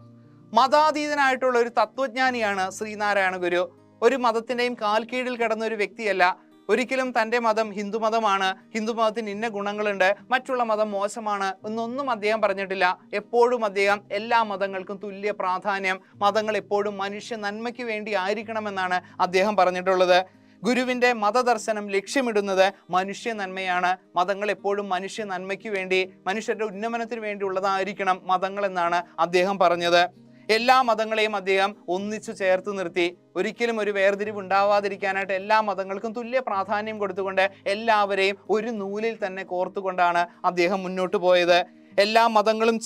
മതാതീതനായിട്ടുള്ള ഒരു തത്വജ്ഞാനിയാണ് ശ്രീനാരായണ ഗുരു. ഒരു മതത്തിന്റെയും കാൽ കീഴിൽ കിടന്ന ഒരു വ്യക്തിയല്ല. ഒരിക്കലും തൻ്റെ മതം ഹിന്ദുമതമാണ്, ഹിന്ദുമതത്തിന് ഇന്ന ഗുണങ്ങളുണ്ട്, മറ്റുള്ള മതം മോശമാണ് എന്നൊന്നും അദ്ദേഹം പറഞ്ഞിട്ടില്ല. എപ്പോഴും അദ്ദേഹം എല്ലാ മതങ്ങൾക്കും തുല്യ പ്രാധാന്യം, മതങ്ങൾ എപ്പോഴും മനുഷ്യ നന്മയ്ക്ക് വേണ്ടി ആയിരിക്കണമെന്നാണ് അദ്ദേഹം പറഞ്ഞിട്ടുള്ളത്. ഗുരുവിന്റെ മതദർശനം ലക്ഷ്യമിടുന്നത് മനുഷ്യ നന്മയാണ്. മതങ്ങൾ എപ്പോഴും മനുഷ്യ നന്മയ്ക്ക് വേണ്ടി, മനുഷ്യരുടെ ഉന്നമനത്തിന് വേണ്ടി ഉള്ളതായിരിക്കണം മതങ്ങൾ എന്നാണ് അദ്ദേഹം പറഞ്ഞത്. എല്ലാ മതങ്ങളെയും അദ്ദേഹം ഒന്നിച്ചു ചേർത്ത് നിർത്തി. ഒരിക്കലും ഒരു വേർതിരിവ് ഉണ്ടാവാതിരിക്കാനായിട്ട് എല്ലാ മതങ്ങൾക്കും തുല്യ പ്രാധാന്യം കൊടുത്തുകൊണ്ട് എല്ലാവരെയും ഒരു നൂലിൽ തന്നെ കോർത്തുകൊണ്ടാണ് അദ്ദേഹം മുന്നോട്ട് പോയത്. എല്ലാ മതങ്ങളും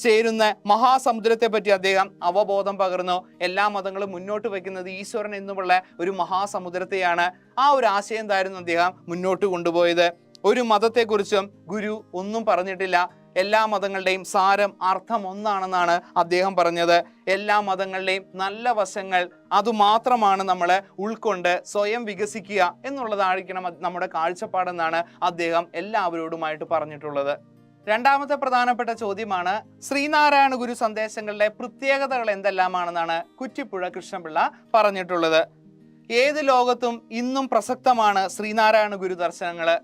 ചേരുന്ന മഹാസമുദ്രത്തെ പറ്റി അദ്ദേഹം അവബോധം പകർന്നു. എല്ലാ മതങ്ങളും മുന്നോട്ട് വയ്ക്കുന്നത് ഈശ്വരൻ എന്നുമുള്ള ഒരു മഹാസമുദ്രത്തെയാണ്. ആ ഒരു ആശയം എന്തായിരുന്നു അദ്ദേഹം മുന്നോട്ട് കൊണ്ടുപോയത്. ഒരു മതത്തെക്കുറിച്ചും ഗുരു ഒന്നും പറഞ്ഞിട്ടില്ല. എല്ലാ മതങ്ങളുടെയും സാരം, അർത്ഥം ഒന്നാണെന്നാണ് അദ്ദേഹം പറഞ്ഞത്. എല്ലാ മതങ്ങളുടെയും നല്ല വശങ്ങൾ അതുമാത്രമാണ് നമ്മൾ ഉൾക്കൊണ്ട് സ്വയം വികസിക്കുക എന്നുള്ളതായിരിക്കണം നമ്മുടെ കാഴ്ചപ്പാടെന്നാണ് അദ്ദേഹം എല്ലാവരോടുമായിട്ട് പറഞ്ഞിട്ടുള്ളത്. രണ്ടാമത്തെ പ്രധാനപ്പെട്ട ചോദ്യമാണ്, ശ്രീനാരായണ ഗുരു സന്ദേശങ്ങളുടെ പ്രത്യേകതകൾ എന്തെല്ലാമാണെന്നാണ് കുറ്റിപ്പുഴ കൃഷ്ണപിള്ള പറഞ്ഞിട്ടുള്ളത്. ഏത് ലോകത്തും ഇന്നും പ്രസക്തമാണ് ശ്രീനാരായണ ഗുരു ദർശനങ്ങള്.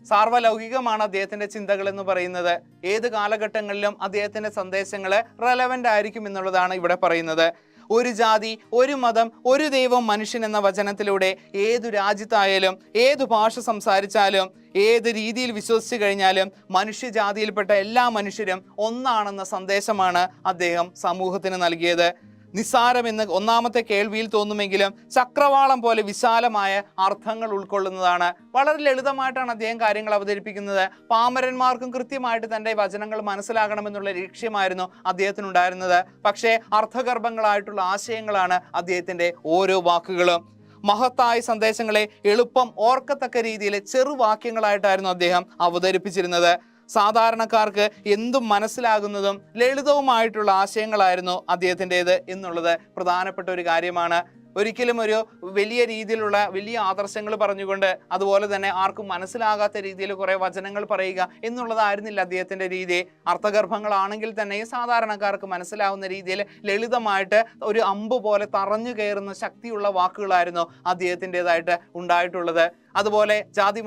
സാർവലൗകികമാണ് അദ്ദേഹത്തിന്റെ ചിന്തകൾ എന്ന് പറയുന്നത്. ഏത് കാലഘട്ടങ്ങളിലും അദ്ദേഹത്തിന്റെ സന്ദേശങ്ങൾ റെലവന്റ് ആയിരിക്കും എന്നുള്ളതാണ് ഇവിടെ പറയുന്നത്. ഒരു ജാതി, ഒരു മതം, ഒരു ദൈവം, മനുഷ്യൻ എന്ന വചനത്തിലൂടെ ഏതു രാജ്യത്തായാലും, ഏതു ഭാഷ സംസാരിച്ചാലും, ഏത് രീതിയിൽ വിശ്വസിച്ചു കഴിഞ്ഞാലും മനുഷ്യജാതിയിൽപ്പെട്ട എല്ലാ മനുഷ്യരും ഒന്നാണെന്ന സന്ദേശമാണ് അദ്ദേഹം സമൂഹത്തിന് നൽകിയത്. നിസ്സാരമെന്ന് ഒന്നാമത്തെ കേൾവിയിൽ തോന്നുമെങ്കിലും ചക്രവാളം പോലെ വിശാലമായ അർത്ഥങ്ങൾ ഉൾക്കൊള്ളുന്നതാണ്. വളരെ ലളിതമായിട്ടാണ് അദ്ദേഹം കാര്യങ്ങൾ അവതരിപ്പിക്കുന്നത്. പാമരന്മാർക്കും കൃത്യമായിട്ട് തൻ്റെ വചനങ്ങൾ മനസ്സിലാകണമെന്നുള്ള ലക്ഷ്യമായിരുന്നു അദ്ദേഹത്തിനുണ്ടായിരുന്നത്. പക്ഷേ അർത്ഥഗർഭങ്ങളായിട്ടുള്ള ആശയങ്ങളാണ് അദ്ദേഹത്തിൻ്റെ ഓരോ വാക്കുകളും. മഹത്തായ സന്ദേശങ്ങളെ എളുപ്പം ഓർക്കത്തക്ക രീതിയിൽ ചെറുവാക്യങ്ങളായിട്ടായിരുന്നു അദ്ദേഹം അവതരിപ്പിച്ചിരുന്നത്. സാധാരണക്കാർക്ക് എന്തും മനസ്സിലാകുന്നതും ലളിതവുമായിട്ടുള്ള ആശയങ്ങളായിരുന്നു അദ്ദേഹത്തിൻ്റെത് എന്നുള്ളത് പ്രധാനപ്പെട്ട ഒരു കാര്യമാണ്. ഒരിക്കലും ഒരു വലിയ രീതിയിലുള്ള വലിയ ആദർശങ്ങൾ പറഞ്ഞുകൊണ്ട് അതുപോലെ തന്നെ ആർക്കും മനസ്സിലാകാത്ത രീതിയിൽ കുറെ വചനങ്ങൾ പറയുക എന്നുള്ളതായിരുന്നില്ല അദ്ദേഹത്തിന്റെ രീതി. അർത്ഥഗർഭങ്ങളാണെങ്കിൽ തന്നെ സാധാരണക്കാർക്ക് മനസ്സിലാവുന്ന രീതിയിൽ ലളിതമായിട്ട് ഒരു അമ്പ് പോലെ തറഞ്ഞു കയറുന്ന ശക്തിയുള്ള വാക്കുകളായിരുന്നു അദ്ദേഹത്തിൻ്റെതായിട്ട് ഉണ്ടായിട്ടുള്ളത്. അതുപോലെ ജാതി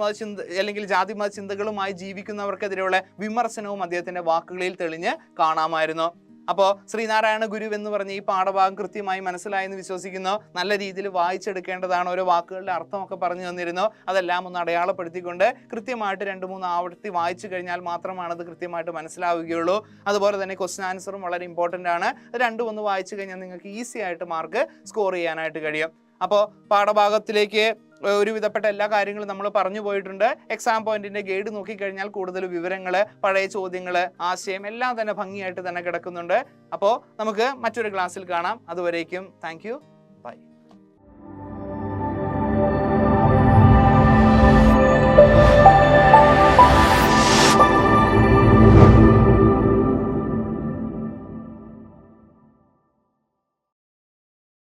മത ചിന്തകളുമായി ജീവിക്കുന്നവർക്കെതിരെയുള്ള വിമർശനവും അദ്ദേഹത്തിന്റെ വാക്കുകളിൽ തെളിഞ്ഞ് കാണാമായിരുന്നു. അപ്പോൾ ശ്രീനാരായണ ഗുരു എന്ന് പറഞ്ഞ ഈ പാഠഭാഗം കൃത്യമായി മനസ്സിലായെന്ന് വിശ്വസിക്കുന്നു. നല്ല രീതിയിൽ വായിച്ചെടുക്കേണ്ടതാണ്. ഓരോ വാക്കുകളുടെ അർത്ഥമൊക്കെ പറഞ്ഞു തന്നിരുന്നു. അതെല്ലാം ഒന്ന് അടയാളപ്പെടുത്തിക്കൊണ്ട് കൃത്യമായിട്ട് 2-3 ആവർത്തി വായിച്ചു കഴിഞ്ഞാൽ മാത്രമാണ് അത് കൃത്യമായിട്ട് മനസ്സിലാവുകയുള്ളൂ. അതുപോലെ തന്നെ ക്വസ്റ്റ്യൻ ആൻസറും വളരെ ഇമ്പോർട്ടൻ്റ് ആണ്. 2-1 വായിച്ചു കഴിഞ്ഞാൽ നിങ്ങൾക്ക് ഈസി ആയിട്ട് മാർക്ക് സ്കോർ ചെയ്യാനായിട്ട് കഴിയും. അപ്പോൾ പാഠഭാഗത്തിലേക്ക് ഒരുവിധപ്പെട്ട എല്ലാ കാര്യങ്ങളും നമ്മൾ പറഞ്ഞു പോയിട്ടുണ്ട്. എക്സാം പോയിന്റിന്റെ ഗൈഡ് നോക്കിക്കഴിഞ്ഞാൽ കൂടുതൽ വിവരങ്ങൾ, പഴയ ചോദ്യങ്ങൾ, ആശയം എല്ലാം തന്നെ ഭംഗിയായിട്ട് തന്നെ കിടക്കുന്നുണ്ട്. അപ്പോൾ നമുക്ക് മറ്റൊരു ക്ലാസ്സിൽ കാണാം. അതുവരേക്കും താങ്ക് യു.